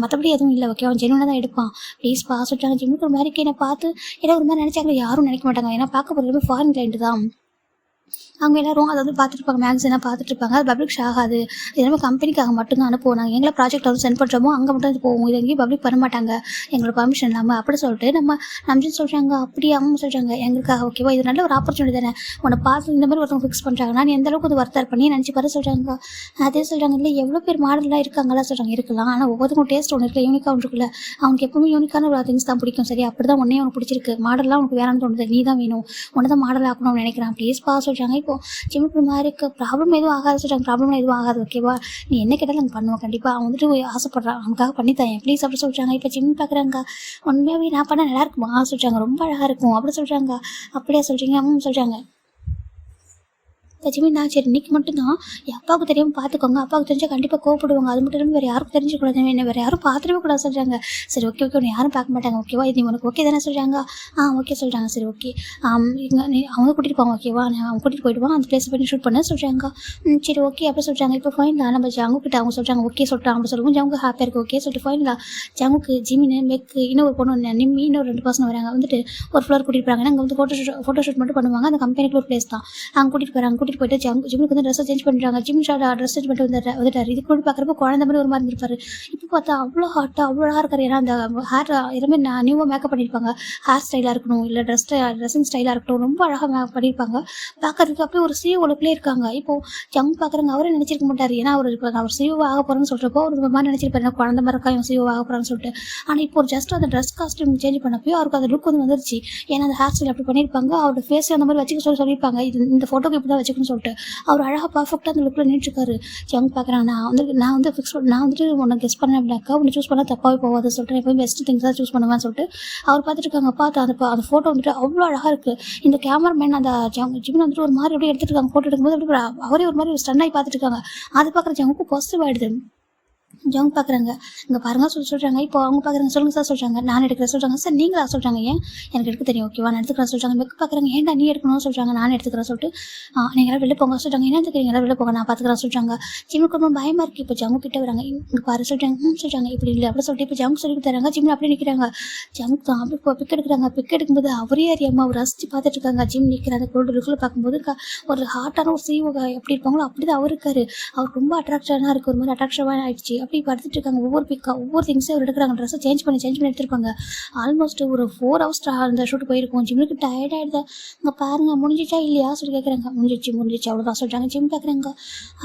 மற்றபடி எதுவும் இல்லை ஓகே, அவன் ஜெனியூனாக தான் எடுப்பான் ப்ளீஸ் பா சொல்லிட்டாங்க. ஜிம்முக்கு ஒரு மாதிரி என்னை பார்த்து ஏன்னா ஒரு மாதிரி நினச்சாங்க, யாரும் நினைக்க மாட்டாங்க, ஏன்னா பார்க்க போகிறது ஃபாரின் கிளைண்ட் தான், அவங்க எல்லோரும் அதை வந்து பார்த்துருப்பாங்க, மேக்ஸினாக பார்த்துட்ருப்பாங்க, அது பப்ளிஷ் ஆகாது, இது எல்லாமே கம்பெனிக்காக மட்டும்தான் அனுப்புவோம், நாங்கள் எங்களை ப்ராஜெக்ட் வந்து சென்ட் பண்ணுறோமோ அங்கே மட்டும் அது போவோம், இது எங்கேயும் பப்ளிக் பண்ண மாட்டாங்க எங்களோட பர்மிஷன் இல்லாமல் அப்படி சொல்லிட்டு நம்ம சொல்கிறாங்க. அப்படியே அவங்க சொல்கிறாங்க எங்களுக்காக ஓகேவா, இது நல்ல ஒரு ஆப்பர்ச்சுனிட்டி தானே, உன்னை பார்த்து இந்த மாதிரி ஒருத்தவங்க ஃபிக்ஸ் பண்ணுறாங்கன்னா நீ எந்த அளவுக்கு வந்து ஒர்த்தர் பண்ணி நினச்சி பாரு சொல்கிறாங்க. அதே சொல்கிறாங்க இல்லை எவ்வளோ பேர் மாடலாக இருக்காங்களா சொல்கிறாங்க. இருக்கலாம், ஆனால் ஒவ்வொருத்தவங்க டேஸ்ட் ஒன்று இருக்குல்ல, யூனிக்காக ஒன்று இருக்குல்ல, அவனுக்கு எப்பவுமே யூனிக்கான ஒரு திங்ஸ் தான் பிடிக்கும், சரி அப்படி தான் உடனே அவனுக்கு பிடிச்சிருக்கு, மாடலாம் உனக்கு வேணாம்னு தோணுது, நீ தான் வேணும், உன்னை தான் மாடல் ஆக்கணும்னு நினைக்கிறான் ப்ளீஸ் பா சொல்கிறாங்க. இப்போ ஜிம்முக்கு மாதிரி இருக்க ப்ராப்ளம் எதுவும் ஆகாது சொல்கிறாங்க. ப்ராப்ளம் எதுவும் ஆகாது ஓகேவா, நீ என்ன கேட்டாலும் நாங்கள் பண்ணுவோம் கண்டிப்பாக, அவன் வந்துட்டு ஆசைப்பட்றான் அவனுக்காக பண்ணி தரேன் ப்ளீஸ் அப்படி சொல்கிறாங்க. இப்போ ஜிம் பார்க்குறாங்க. உண்மையாகவே நான் பண்ண நல்லா இருக்குமா சொல்கிறாங்க. ரொம்ப அழகாக இருக்கும் அப்படி சொல்கிறாங்க. அப்படியே சொல்கிறீங்க சொல்கிறாங்க. ஜிமின் நான் சரி இன்றைக்கி மட்டும்தான் அப்பாவுக்கு தெரியாமல் பார்த்துக்கோங்க, அப்பாவுக்கு தெரிஞ்சால் கண்டிப்பாக கோவப்படுவாங்க, அது மட்டும் இல்லாமல் வேறு யாருக்கும் தெரிஞ்சுக்கூடாது, என்ன வேறு யாரும் பார்த்துடவே கூடாது சொல்கிறாங்க. சரி ஓகே ஓகே உன்னை யாரும் பார்க்க மாட்டாங்க ஓகேவா, இது உனக்கு ஓகே தானே சொல்கிறாங்க. ஓகே சொல்கிறாங்க. சரி ஓகே இங்கே அவங்க கூட்டிகிட்டு போவாங்க ஓகேவா, அவங்க கூட்டிகிட்டு போயிடுவாங்க, அந்த பிளேஸை போய் ஷூட் பண்ண சொல்கிறாங்க. சரி ஓகே அப்படி சொல்கிறாங்க. இப்போ ஃபைனலாக நம்ம ஜங்குக்கிட்ட அவங்க சொல்கிறாங்க ஓகே சொல்லிட்டாங்க அப்படி சொல்லுவோம். ஜங்கு ஹாப்பியாக இருக்குது ஓகே சொல்லிட்டு ஃபைனலாக ஜங்குக்கு ஜிமின் மெக்கு இன்னொரு பொண்ணு நிம்மி இன்னொரு 2 பர்சன் வராங்க, வந்துட்டு ஒரு ஃப்ளோர் கூட்டிகிட்டு போகிறாங்க. அங்கே வந்து ஃபோட்டோ ஷூட் மட்டும் பண்ணுவாங்க, அந்த கம்பெனிக்குள்ள ஒரு பிளேஸ் தான், அங்கே கூட்டிகிட்டு போகிறாங்க. கூட்டிகிட்டு போயிட்டு ஜிம்முக்கு வந்து ட்ரெஸ்ஸை சேஞ்ச் பண்ணுறாங்க. ஜிம் ட்ரெஸ் சேஞ்ச் பண்ணிட்டு வந்துட்டார். இதுக்கு கூட பார்க்குறப்போ குழந்தை மாதிரி ஒரு மாதிரி இருந்திருப்பாரு. இப்போ பார்த்தா அவ்வளோ ஹாட்டாக அவ்வளோ அழகாக இருக்காரு. ஏன்னா அந்த ஹேர் எல்லாமே நியூவாக மேக்கப் பண்ணியிருப்பாங்க, ஹேர் ஸ்டைலாக இருக்கணும் இல்லை ட்ரெஸ்ஸிங் ஸ்டைலாக இருக்கட்டும், ரொம்ப அழகாக பண்ணியிருப்பாங்க. பார்க்கறதுக்கு அப்படியே ஒரு சிஓ ஒழுக்கிலே இருக்காங்க. இப்போது ஜங் பார்க்குறாங்க. அவரே நினச்சிருக்க மாட்டார், ஏன்னா அவர் இப்போ அவர் சிஓ ஆக போகிறேன்னு சொல்கிறப்போ ஒரு மாதிரி நினச்சிருப்பாரு, குழந்தை மாதிரி இருக்கா இவன் சிஓ ஆக போகிறான்னு சொல்லிட்டு. ஆனால் இப்போ ஒரு ஜஸ்ட் அந்த ட்ரெஸ் காஸ்ட்யூம் சேஞ்ச் பண்ணப்போ அவருக்கு அந்த லுக் வந்து வந்துருச்சு. ஏன்னா அந்த ஹேர் ஸ்டைல் அப்படி பண்ணியிருப்பாங்க, அவரோட ஃபேஸை அந்த மாதிரி வச்சுக்க சொல்லியிருப்பாங்க, இது இந்த ஃபோட்டோக்கு இப்படி தான் வச்சுக்கணும்னு சொல்லிட்டு அவர் அழகாக பர்ஃபெக்டாக அந்த லுக்கில் நின்றுருக்காரு. ஜங் பார்க்குறாங்க. நான் வந்துட்டு உன்னை கெஸ் பண்ணேன் அப்படின்னாக்கா உன்னை சூஸ் பண்ணால் தப்பாகவே போகாது சொல்லிட்டு எப்போயும் பெஸ்ட் திங்ஸ் தான் சூஸ் பண்ணுவேன்னு சொல்லிட்டு அவர் பார்த்துட்டு இருக்காங்க. அந்த ஃபோட்டோ வந்துட்டு அவ்வளோ அழகாக இருக்குது. இந்த கேமராமேன் அந்த ஜிமின் வந்துட்டு ஒரு மாதிரி அப்படியே எடுத்துட்டு இருக்காங்க, ஃபோட்டோ எடுக்கும்போது அப்படி அவரே ஒரு மாதிரி ஸ்டன்னாகி பார்த்துட்டு இருக்காங்க. அதை பார்க்குற ஜங்குக்கு பாசிட்டிவ் ஆகிடுது. அவங்க பார்க்குறாங்க, இங்கே பாருங்க சொல்கிறாங்க. இப்போ அவங்க பார்க்குறாங்க, சொல்லுங்கள் சார் சொல்கிறாங்க. நான் எடுக்கிறேன் சொல்கிறாங்க. சார் நீங்களா சொல்கிறாங்க. ஏன் எனக்கு எடுக்க தெரியும், ஓகேவா, நான் எடுத்துக்கிறேன் சொல்கிறாங்க. மெக்கு பார்க்குறாங்க, ஏன்டா நீ எடுக்கணும்னு சொல்கிறாங்க. நான் எடுத்துக்கிறேன் சொல்லிட்டு நீங்கள் வெளில போங்க சொல்கிறாங்க. என்ன எடுத்துக்கிறீங்க, வெளில போங்க, நான் பார்த்துக்கிறேன் சொல்கிறாங்க. ஜிம்முக்கு ரொம்ப பயமாக இருக்குது. இப்போ ஜம்மு கிட்ட வராங்க, இங்கே பாரு சொல்கிறாங்க. சொல்கிறாங்க இப்படி இல்லை அப்படி சொல்லிட்டு இப்போ ஜம்முக்கு சொல்லி தராங்க. ஜிம்மில் அப்படியே நிற்கிறாங்க. ஜம்முக்கு தான் அப்படி இப்போ பிக் எடுக்கிறாங்க. பிக் எடுக்கும்போது அவரே அறியாமல் அவர் ரசித்து பார்த்துட்டு இருக்காங்க. ஜிம் நிற்கிற அந்த கோல்டு லுக்கில் பார்க்கும்போது ஒரு ஹார்ட்டான ஒரு சீவ எப்படி இருப்பாங்களோ அப்படி தான் அவர் இருக்காரு. அவர் ரொம்ப அட்ராக்ஷனாக இருக்குது, ஒரு மாதிரி அட்ராக்ஷனாக ஆகிடுச்சு. அப்படி படுத்துட்டு இருக்காங்க. ஒவ்வொரு பிக்கா ஒவ்வொரு திங்ஸையும் அவர் எடுக்கிறாங்க. ட்ரெஸ்ஸை சேஞ்ச் பண்ணி எடுத்துருப்பாங்க. ஆல்மோஸ்ட் ஒரு 4 hours அந்த ஷூட் போயிருக்கும். ஜிம்முக்கு டயர்ட் ஆகிடுது. இங்கே பாருங்க முடிஞ்சிச்சா இல்லையா சொல்லி கேட்குறாங்க. முடிஞ்சிச்சு அவ்வளோதான் சொல்கிறாங்க. ஜிம் பார்க்குறாங்க.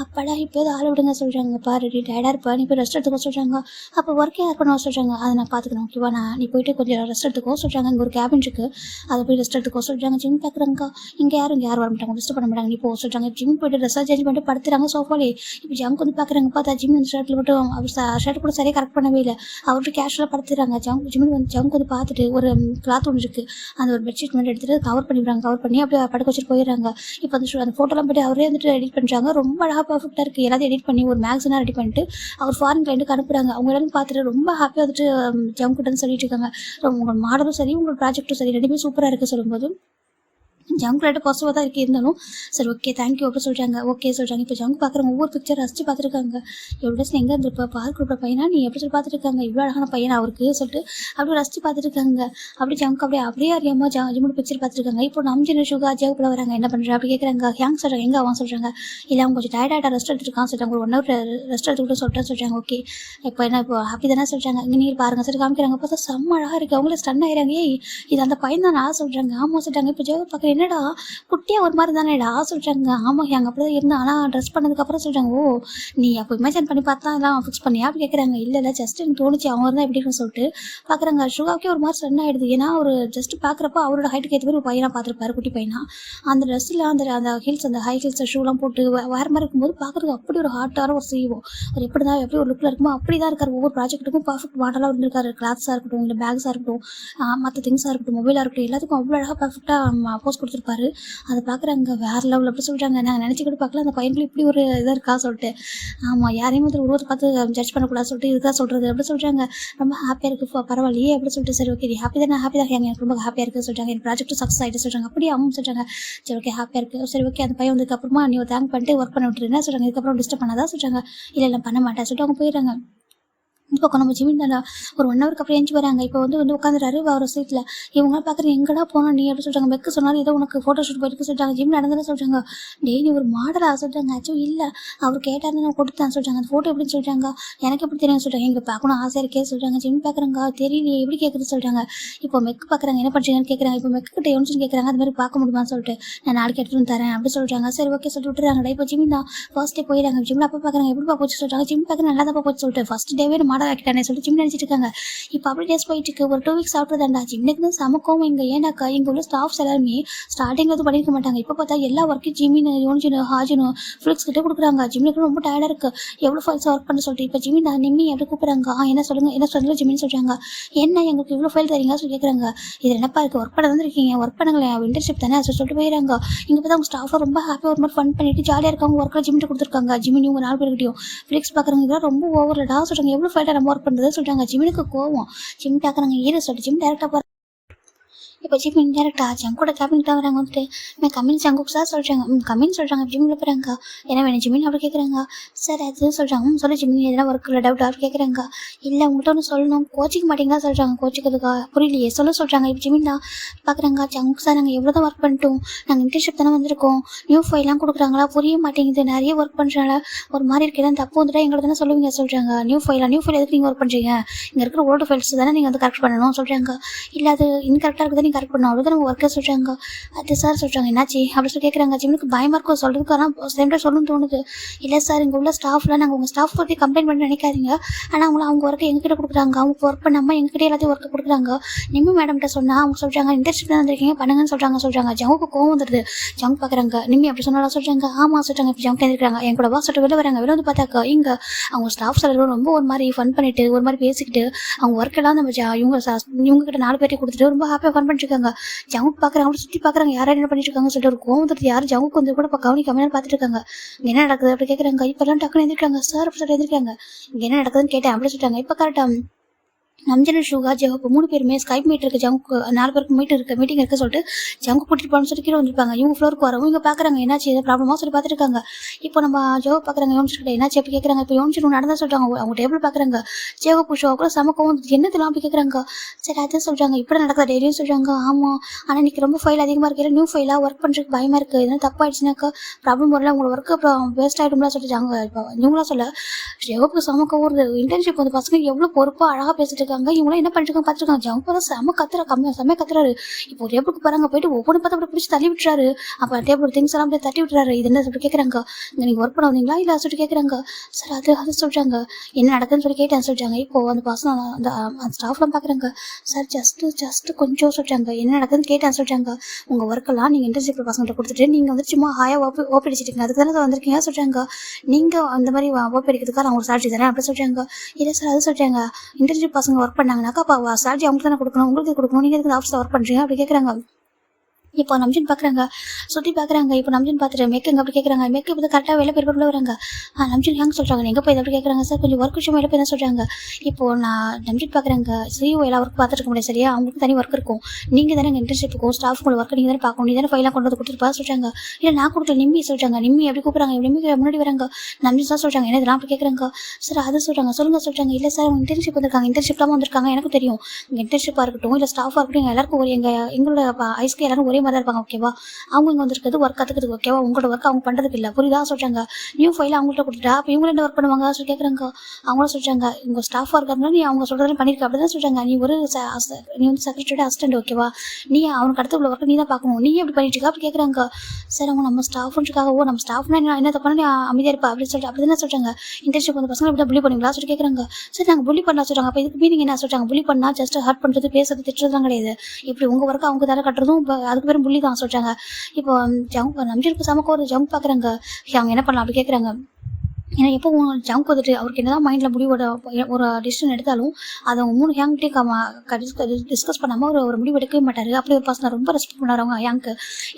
அப்பாடா இப்போ ஆள் விடுங்க சொல்கிறாங்க. பாரு நீ டயர்டாக இருப்பா, நீ போய் ரெஸ்ட் எடுத்துக்கோ சொல்கிறாங்க. அப்போ ஒர்க்கே யார் பண்ணுவா சொல்கிறாங்க. அதை நான் பார்த்துக்கணும், ஓகேவா, நீ போயிட்டு கொஞ்சம் ரெஸ்ட் எடுத்துக்கோ சொல்கிறாங்க. இங்கே ஒரு கேபின் இருக்குது, அதை போய் ரெஸ்ட் எடுத்துக்கோ சொல்கிறாங்க. ஜிம் பார்க்குறாங்க. இங்கே யாரும் வர மாட்டாங்க, ரெஸ்ட் பண்ண மாட்டாங்க, நீ போ சொல்கிறாங்க. ஜிம் போய்ட்டு ட்ரெஸ்ஸாக சேஞ்ச் பண்ணிட்டு படுத்துறாங்க சோஃபாலே. இப்போ ஜம்க்கு வந்து பார்க்குறாங்க. பார்த்தா ஜிம் இந்த ஷர்ட்டில் மட்டும் அவர் ஷர்ட் கூட சரியாக கரெக்ட் பண்ணவே இல்லை. அவர்கிட்ட கேஷுவலாக படுத்துறாங்க. ஜிம்முக்கு வந்து பார்த்துட்டு ஒரு கிளாத் ஒன்று இருக்குது, அந்த ஒரு பெட்ஷீட் மட்டும் எடுத்துகிட்டு கவர் பண்ணிடுறாங்க. கவர் பண்ணி அப்படியே படுக்க வச்சுட்டு போயிடுறாங்க. இப்போ அந்த ஃபோட்டோலாம் போய்ட்டு அவரே வந்துட்டு எடிட் பண்ணுறாங்க. ரொம்ப அழகாக பர்ஃபெக்டாக இருக்குது. எல்லாத்தையும் எடிட் பண்ணி ஒரு மேக்ஸினாக ரெடி பண்ணிட்டு அவர் ஃபாரின் கிளைண்ட்டுக்கு அனுப்புகிறாங்க. அவங்க எல்லாரும் பார்த்துட்டு ரொம்ப ஹாப்பியாக வந்துட்டு ஜம்கிட்டன்னு சொல்லிட்டு இருக்காங்க. உங்கள் மாடலும் சரி உங்கள் ப்ராஜெக்ட்டும் சரி ரெண்டுமே சூப்பராக இருக்குது சொல்லும்போது ஜங்க் ரேட்டு பாசிட்டிவாக தான் இருக்குது. இருந்தாலும் சரி ஓகே தேங்க்யூ அப்படி சொல்கிறாங்க. ஓகே சொல்கிறாங்க. இப்போ ஜங்க் பார்க்குறவங்க ஒவ்வொரு பிக்சர் ரசித்து பார்த்துருக்காங்க. எவ்வளோ எங்கே இருந்திருப்பா, பார்க்க கொடுப்ப பையனா நீ எப்படி சொல்லி பார்த்துருக்காங்க, இவ்வளோ அழகான பையனா அவருக்கு சொல்லிட்டு அப்படியே ரசித்து பார்த்துருக்காங்க. அப்படி ஜங்க் அப்படியே அறியாமல் ஜிம்மோட பிக்சர் பார்த்துருக்காங்க. இப்போ நம்ம ஜென சுகா ஜெயக்குள்ள வராங்க. என்ன பண்ணுறேன் அப்படி கேட்குறாங்க. ஹேங் சொல்கிறாங்க. எங்கே அவன் சொல்கிறாங்க. இல்லை அவங்க கொஞ்சம் டயர்டாக ரெஸ்ட் எடுத்துருக்கான் சொல்கிறாங்க. ஒரு 1 hour ரெஸ்ட் எடுத்துக்கிட்டு சொல்கிறாங்க. ஓகே இப்போ என்ன இப்போ ஹாப்பி தானே சொல்கிறாங்க. இங்கே நீர் பாருங்க சரி காமிக்கிறாங்க. பார்த்தா செம்ம அழகாக இருக்குது. அவங்களே ஸ்டன் ஆகிறாங்க. இது அந்த பையன் தான் நான் சொல்கிறாங்க. ஆமாம் சொல்கிறாங்க. இப்போ ஜெய பார்க்குறேன். என்னடா குட்டியாக ஒரு மாதிரி தானேடா சொல்கிறாங்க. ஆமாம் அங்கே அப்படி தான் இருந்தால், ஆனால் ட்ரெஸ் பண்ணதுக்கப்புறம் சொல்கிறாங்க. ஓ நீ அப்போ இமேஜின் பண்ணி பார்த்தா எல்லாம் ஃபிக்ஸ் பண்ணியா அப்படி கேட்குறாங்க. இல்லை ஜஸ்ட் எனக்கு தோணுச்சு அவங்க இருந்தால் எப்படி இருக்குன்னு சொல்லிட்டு பார்க்குறாங்க. சுகாவுக்கே ஒரு மாதிரி ஸ்டன் ஆகிடுது. ஏன்னா ஒரு ஜஸ்ட் பார்க்குறப்ப அவரோட ஹைட்டுக்கு ஏற்ற மாதிரி ஒரு பையனாக பார்த்துருப்பாரு, குட்டி பையனா. அந்த ட்ரெஸ்ஸில் அந்த ஹீல்ஸ் அந்த ஹை ஹீல்ஸ் ஷூலாம் போட்டு வேறு மாதிரி இருக்கும்போது பார்க்குறதுக்கு அப்படி ஒரு ஹார்ட்டான ஒரு செய்வோம். ஒரு எப்படி தான் எப்படி ஒரு லுக்கில் இருக்குமோ அப்படி தான் இருக்கார். ஒவ்வொரு ப்ராஜெக்ட்டுக்கும் பர்ஃபெக்ட் மாடலாக இருந்திருக்காரு. கிளாத்ஸாக இருக்கட்டும், இல்லை பேக்ஸாக இருக்கட்டும், மற்ற திங்ஸாக இருக்கட்டும், மொபைலாக இருக்கட்டும், எல்லாத்துக்கும் அவ்வளோ அழகாக பர்ஃபெக்டாக போஸ்ட் கொடுத்துருப்பாரு. அதை பார்க்குறாங்க வேறு லெவலில் அப்படி சொல்கிறாங்க. நாங்கள் நினச்சி கூட பார்க்கல அந்த பையனுக்கு இப்படி ஒரு இதாக இருக்கா சொல்லிட்டு. ஆமாம் யாரையும் வந்து உருவத்தை பார்த்து ஜட்ஜ் பண்ணக்கூடாது சொல்லிட்டு இருக்கா சொல்கிறது அப்படி சொல்கிறாங்க. ரொம்ப ஹாப்பியாக இருக்குது பரவாயில்லையே அப்படி சொல்லிட்டு. சரி ஓகே ஹாப்பி தானே, ஹாப்பி தான் எனக்கு ரொம்ப ஹாப்பியாக இருக்குது சொல்கிறாங்க. என் ப்ராஜெக்ட் சக்ஸஸ் ஆகிட்டு சொல்கிறாங்க. அப்படியே அவங்க சொல்கிறாங்க. சரி ஓகே ஹாப்பியாக இருக்குது. சரி ஓகே அந்த பையன் வந்ததுக்கப்புறமா நீ தேங்க் பண்ணிட்டு ஒர்க் பண்ண விட்டுருன்னா சொல்கிறாங்க. இதுக்கப்புறம் டிஸ்டர்ப் பண்ணாதான் சொல்கிறாங்க. இல்லை பண்ண மாட்டேன் சொல்லிட்டு அவங்க போயிடுறாங்க. இப்போ நம்ம ஜிமின் தாண்டா ஒரு 1 hour அப்புறம் எழுந்து வராங்க. இப்போ வந்து உட்காந்துறாரு அவர் சீட்டில். இவங்களாம் பார்க்குறேன் எங்கடா போனோம் நீ எப்படி சொல்கிறாங்க. பெக்கு சொன்னாலும் ஏதோ உனக்கு ஃபோட்டோ ஷூட் போயிருக்கு சொல்கிறாங்க. ஜிம் நடந்ததுன்னு சொல்கிறாங்க. டெய்லி ஒரு மாடலாக சொல்கிறாங்க. ஆச்சும் இல்லை அவர் கேட்டாருன்னு நான் கொடுத்தேன் சொல்கிறாங்க. அந்த ஃபோட்டோ எப்படின்னு சொல்கிறாங்க. எனக்கு எப்படி தெரியும் சொல்கிறாங்க. எங்கே பார்க்கணும் ஆசையாக இருக்கே சொல்கிறாங்க. ஜிம் பார்க்குறாங்க. தெரியலையே எப்படி கேட்குறது சொல்கிறாங்க. இப்போ மெக்கு பார்க்குறாங்க. என்ன பண்ணுறீங்கன்னு கேட்குறாங்க. இப்போ மெக்கு கிட்ட எவ்வளோன்னு கேட்குறாங்க. அது மாதிரி பார்க்க முடியுமான்னு சொல்லிட்டு நான் நாளைக்கு எடுத்துகிட்டு தரேன் அப்படி சொல்கிறாங்க. சரி ஓகே சொல்லிட்டு விட்டுறாங்க. இப்போ ஜிம் தான் ஃபர்ஸ்ட் டே போயிடறாங்க. ஜிம்மில் அப்போ பார்க்குறாங்க எப்படி போச்சு சொல்கிறாங்க. ஜிம் பார்க்குற நல்லா தான் போச்சு சொல்லிட்டு ஃபர்ஸ்ட் டேவே மாடல் ஆக்கிட்டானே சொல்லிட்டு நினச்சிட்டு இருக்காங்க. இப்போ அப்படி டேஸ் போயிட்டு இருக்கு. ஒரு 2 weeks ஆஃப்டர் தான்டா ஜிம்முக்கு தான் சமக்கம். இங்கே ஏன்னாக்கா இங்கே உள்ள ஸ்டாஃப்ஸ் எல்லாருமே ஸ்டார்டிங்கில் வந்து பண்ணியிருக்க மாட்டாங்க. இப்போ பார்த்தா எல்லா ஒர்க்கும் ஜிமின் யோன்ஜினு ஹாஜினு ஃபிளிக்ஸ் கிட்டே கொடுக்குறாங்க. ஜிம்முக்கு ரொம்ப டயர்டாக இருக்குது, எவ்வளோ ஃபைல்ஸ் ஒர்க் பண்ண சொல்லிட்டு. இப்போ ஜிமின் நிம்மி எப்படி கூப்பிட்றாங்க. என்ன சொல்லுங்கள் ஜிமின்னு சொல்கிறாங்க. என்ன எங்களுக்கு இவ்வளோ ஃபைல் தரீங்க சொல்லி கேட்குறாங்க. இது என்னப்பா இருக்குது ஒர்க் பண்ண வந்துருக்கீங்க, ஒர்க் பண்ணுங்களேன் இன்டர்ன்ஷிப் தானே சொல்லிட்டு போயிடறாங்க. இங்கே பார்த்தா அவங்க ஸ்டாஃபாக ரொம்ப ஹாப்பியாக ஒரு மாதிரி ஃபன் பண்ணிட்டு ஜாலியாக இருக்காங்க. ஒர்க்கில் ஜிம்மிட்டு கொடுத்துருக்காங்க. ஜிமின் இவங்க 4 பேர்கிட்டையும் ஃபிளிக்ஸ் பார்க்குறாங்க. இதெல்லாம் ரொம்ப ஓவர்லடா சொல்கிறாங்க. எவ்வளோ ஃபைலாக நம்ம ஒர்க் பண்ணுறது சொல்கிறாங்க. ஜிமினுக்கு கோவம். ஜிம் பார்க்குறாங்க. ஏது சொல்லிட்டு ஜிம் டேரெக்டாக போகிறாங்க. இப்போ ஜிம் இன்டெரக்டா ஜங்கோட கேபின்கிட்ட வராங்க. வந்துட்டு நான் கம்மின் ஜங்குக்கு சார் சொல்கிறாங்க. கம்மின்னு சொல்கிறாங்க. ஜிம்மில் போகிறாங்க. என்ன வேணும் ஜிம்மின் அப்படி கேட்குறாங்க. சார் அது சொல்கிறாங்க. சொல்லி ஜிம்மின் எதனா ஒர்க் இல்லை டவுட் அப்படி கேட்குறாங்க. இல்லை உங்கள்கிட்ட ஒன்று சொல்லணும் கோச்சிக்க மாட்டீங்களா சொல்கிறாங்க. கோச்சிக்கிறதுக்கா புரியலையே சொல்ல சொல்கிறாங்க. இப்போ ஜிம்மின் தான் பார்க்குறாங்க. ஜங்கு சார் நாங்கள் எவ்வளோ தான் ஒர்க் பண்ணிட்டோம், நாங்கள் இன்டர்ன்ஷிப் தானே வந்திருக்கோம், நியூ ஃபைல்லாம் கொடுக்குறாங்களா புரிய மாட்டேங்குது, நிறைய ஒர்க் பண்ணுறனால ஒரு மாதிரி இருக்குது, ஏதாவது தப்பு வந்துட்டா எங்களை தானே சொல்லுவீங்க சொல்கிறாங்க. நியூ ஃபைல் எதுக்கு நீங்கள் ஒர்க் பண்ணுறீங்க, இங்கே இருக்கிற ஓல்டு ஃபைல்ஸ் தானே நீங்கள் வந்து கரெக்ட் பண்ணணும் சொல்கிறாங்க. இல்லை அது இன்கரெக்டாக இருக்குது நீங்கள் கரெக்ட் பண்ணணும் அவ்வளோதான் நம்ம ஒர்க்கை சொல்கிறாங்க. அது சார் சொல்கிறாங்க. என்னாச்சு அப்படி சொல்லி கேட்குறாங்க. ஜிம்முக்கு பயமாக இருக்கும் சொல்கிறதுக்கு, ஆனால் சேம் டைம் சொல்லணும்னு தோணுது. இல்லை சார் இங்கே உள்ள ஸ்டாஃப்லாம் நாங்கள் உங்கள் ஸ்டாஃப் பற்றி கம்ப்ளைண்ட் பண்ணி நினைக்காதீங்க, ஆனால் அவங்க ஒர்க்கை எங்ககிட்ட கொடுக்குறாங்க, அவங்க ஒர்க் பண்ணாமல் எங்ககிட்ட எல்லாத்தையும் ஒர்க்கு கொடுக்குறாங்க. நிம்மி மேடம்கிட்ட சொன்னால் அவங்க சொல்கிறாங்க இன்டர்ன்ஷிப் தான் வந்திருக்கீங்க பண்ணுங்கன்னு சொல்கிறாங்க. ஜங்குக்கு கோவம் வந்துடுது. ஜங்கு பார்க்குறாங்க. நிம்மி அப்படி சொன்னாலும் சொல்கிறாங்க. ஆமாம் சொல்கிறாங்க. இப்போ ஜங்கு இருக்கிறாங்க என் கூட வா சொல்லிட்டு வெளில வராங்க. வெளில வந்து பார்த்தாக்கா இங்கே அவங்க ஸ்டாஃப் எல்லாரும் ரொம்ப ஒரு மாதிரி ஃபன் பண்ணிட்டு ஒரு மாதிரி பேசிக்கிட்டு அவங்க ஒர்க்கெல்லாம் நம்ம இவங்ககிட்ட 4 பேர்ட்டி கொடுத்துட்டு ரொம்ப ஹாப்பியாக ஃபன் பண்ணிட்டு இருக்காங்க. ஜவுக்கு பார்க்குறாங்க, சுற்றி பார்க்குறாங்க, யாரும் என்ன பண்ணிட்டு இருக்காங்கன்னு சொல்லிட்டு ஒரு கோவம் யாரும் ஜவுக்கு வந்து கூட கவனிக்காம பார்த்துட்டு இருக்காங்க. இங்கே என்ன நடக்குது அப்படி கேட்குறாங்க. இப்போல்லாம் டக்குன்னு எழுந்திருக்காங்க. சார் அப்படி சொல்லிட்டு எழுந்திருக்காங்க. இங்கே என்ன நடக்குதுன்னு கேட்டேன் அப்படி சொல்லிட்டாங்க. இப்போ கரெக்டாக நம்ஜன், சுகா, ஜவுக்கு 3 பேருமே ஸ்கைப் மீட் இருக்கு. ஜவுக்கு 4 பேருக்கு மீட்டிங் இருக்கு சொல்லிட்டு ஜவுக்கு கூட்டிட்டு போகணும்னு சொல்லி கீழே வந்திருப்பாங்க. இவங்க ஃப்ளோருக்கு வரவும் இவங்க பார்க்குறாங்க என்னாச்சு எதாவது ப்ராப்ளமா சொல்லி பார்த்துட்டு இருக்காங்க. இப்போ நம்ம ஜவு பார்க்குறாங்க யோனிச்சு கிட்ட என்னாச்சு அப்படி கேட்குறாங்க. இப்போ யோனிச்சு நடந்தா சொல்லிட்டாங்க. அவங்க டேபிள் பார்க்குறாங்க. ஜவுக்கு ஷோ கூட சமக்கவும் என்னதெல்லாம் அப்படி கேட்குறாங்க. சரி அதான் சொல்கிறாங்க. இப்படி நடக்குது டெய்லியும் சொல்கிறாங்க. ஆமாம் ஆனால் இன்னைக்கு ரொம்ப ஃபைல் அதிகமாக இருக்குது. நியூ ஃபைலாக ஒர்க் பண்ணுறதுக்கு பயமாக இருக்குது. எதனா தப்பாயிடுச்சுனாக்கா ப்ராப்ளம் வரல, உங்களோட ஒர்க்கு அப்புறம் வேஸ்ட் ஆகிடும்லாம் சொல்லிட்டாங்க. இப்போ இவங்களாம் சொல்ல ஜவுக்கு சமக்கவும் ஒரு இன்டர்ன்ஷிப் வந்து பசங்க எவ்வளோ பொறுப்பாக அழகாக பேசிட்டு இருக்காங்க. இவங்களாம் என்ன பண்ணிட்டு பார்த்துருக்காங்க. ஜவுக்கு தான் செம்ம கத்துறாரு. இப்போ ஒரு டேபிளுக்கு பாருங்க போயிட்டு ஒவ்வொன்று பார்த்து அப்படி பிடிச்சி தள்ளி விட்டுறாரு. அப்போ டேபிள் திங்ஸ் எல்லாம் அப்படியே தட்டி விட்டுறாரு. இது என்ன சொல்லி கேட்குறாங்க. நீங்கள் ஒர்க் பண்ண வந்தீங்களா இல்லை சொல்லி கேட்குறாங்க. சார் அது சொல்கிறாங்க. என்ன நடக்குதுன்னு சொல்லி கேட்டேன்னு சொல்கிறாங்க. இப்போ அந்த பசங்க அந்த ஸ்டாஃப்லாம் பார்க்குறாங்க. சார் ஜஸ்ட் கொஞ்சம் சொல்கிறாங்க. என்ன நடக்குதுன்னு கேட்டேன்னு சொல்கிறாங்க. உங்கள் ஒர்க்கெல்லாம் நீங்கள் இன்டர்ன்ஷிப் பசங்கள்ட்ட கொடுத்துட்டு நீங்கள் வந்து சும்மா ஹாயாக ஓப்பி அடிச்சிட்டிங்க. அதுக்கு தானே வந்திருக்கீங்க சொல்கிறாங்க. நீங்கள் அந்த மாதிரி ஓப்பி அடிக்கிறதுக்காக அவங்க சார்ஜ் தரேன் அப்படி சொல்கிறாங்க. இல்லை சார் அது சொல்கிறாங்க. இன்டர்ன்ஷிப் பசங்க ஒர்க் பண்ணாங்கன்னாக்கா அப்போ சார்ஜ் அவங்களுக்கு தானே கொடுக்கணும், உங்களுக்கு கொடுக்கணும், நீங்கள் எதுக்கு ஆஃபீஸில் ஒர்க் பண்ணுறீங்க அப்படி கேட்குறாங்க. இப்போ நம்ஜன் பார்க்குறாங்க, சுற்றி பார்க்குறாங்க. இப்போ நம்ஜன் பார்த்துட்டு மேக்கங்க அப்படி கேட்குறாங்க. மேக்கு இப்போ கரெக்டாக வேலை பேர் உள்ள வராங்க. நம்ஜன் ஹேங்க சொல்கிறாங்க. எங்கே போய் அப்படி கேட்குறாங்க. சார் கொஞ்சம் ஒர்க் விஷயம் வேலை போய் தான் சொல்கிறாங்க. இப்போது நான் நம்ஜன் பார்க்குறாங்க. சிஓ எல்லா ஒர்க் பார்த்துருக்க முடியாது சரியா, அவங்களுக்கு தனி ஒர்க் இருக்கும். நீங்கள் தானே இன்டர்ன்ஷிப் இருக்கும், ஸ்டாஃப் உங்களை ஒர்க் நீங்கள் தானே பார்க்கணும், நீ தானே ஃபைலாக கொண்டு வந்து கொடுத்துருப்பா சொல்கிறாங்க. இல்லை நான் கொடுக்கல, நிம்மி சொல்கிறாங்க. நிம்மி எப்படி கூப்பிட்றாங்க. நிம்மி முன்னாடி வராங்க. நம்ஜன் தான் சொல்கிறாங்க. என்ன இதெல்லாம் அப்படி கேட்குறாங்க. சார் அது சொல்கிறாங்க. சொல்கிறாங்க. இல்லை சார் அவங்க இன்டர்ன்ஷிப் வந்திருக்காங்க, இன்டர்ன்ஷிப்லாம் வந்திருக்காங்க எனக்கு தெரியும். இங்கே இன்டர்ன்ஷிப்பாக இருக்கட்டும் இல்லை ஸ்டாஃபாக இருக்கட்டும் எல்லாருக்கும் எங்களோட ஐஸ்க்கு எல்லாரும் ஒரே மாதிரி தான் இருப்பாங்க ஓகேவா. அவங்க இங்கே வந்துருக்கிறது ஒர்க் கற்றுக்குது ஓகேவா. உங்களோட ஒர்க் அவங்க பண்ணுறதுக்கு இல்லை புரியுதா சொல்கிறாங்க. நியூ ஃபைல் அவங்கள்ட்ட கொடுத்துட்டா அப்போ இவங்க என்ன ஒர்க் பண்ணுவாங்க சொல்லி கேட்குறாங்க. அவங்களும் சொல்கிறாங்க. உங்கள் ஸ்டாஃபாக இருக்கிறதுனால நீ அவங்க சொல்கிறதெல்லாம் பண்ணியிருக்க அப்படி தான் சொல்கிறாங்க. நீ வந்து செக்ரட்டரி அசிஸ்டன்ட் ஓகேவா, நீ அவனுக்கு அடுத்த உள்ள ஒர்க்கு நீ தான் பார்க்கணும், நீ எப்படி பண்ணிட்டு இருக்கா அப்படி கேட்குறாங்க. சார் அவங்க நம்ம ஸ்டாஃப்ன்றக்காகவோ நம்ம ஸ்டாஃப்னா என்ன தப்பான நீ அமைதியாக இருப்பா அப்படின்னு சொல்லிட்டு அப்படி தானே சொல்கிறாங்க. இன்டர்ன்ஷிப் வந்து பசங்க எப்படி புள்ளி பண்ணுவீங்களா சொல்லி கேட்குறாங்க. சார் நாங்கள் புள்ளி பண்ணலாம் சொல்கிறாங்க. அப்போ இதுக்கு மீனிங் என்ன சொல்கிறாங்க. புள்ளி பண்ணால் ஜஸ்ட் ஹர்ட் பண்ணுறது பேசுறது திட்டுறதுலாம் கிடையாது. இப்படி உங்கள் ஒர்க்கு அவங்க தர கட்டுறதும் இப்போ அதுக்கு பேரும் புள்ளி தான் சொல்கிறாங்க. இப்போ நம்ஜனுக்கு சமக்க ஒரு ஜம்ப் பார்க்குறாங்க. அவங்க என்ன பண்ணலாம் அப்படி கேட்குறாங்க. ஏன்னா எப்போ ஜங்க் வந்துட்டு அவருக்கு என்னதான் மைண்டில் முடிவோட ஒரு டிசிஷன் எடுத்தாலும் அதை அவங்க 3 ஹேங்க்டே டிஸ்கஸ் பண்ணாமல் ஒரு முடிவு எடுக்கவே மாட்டார். அப்படி ஒரு பர்சனை ரொம்ப ரெஸ்பெக்ட் பண்ணார் அவங்க ஹேங்க்கு.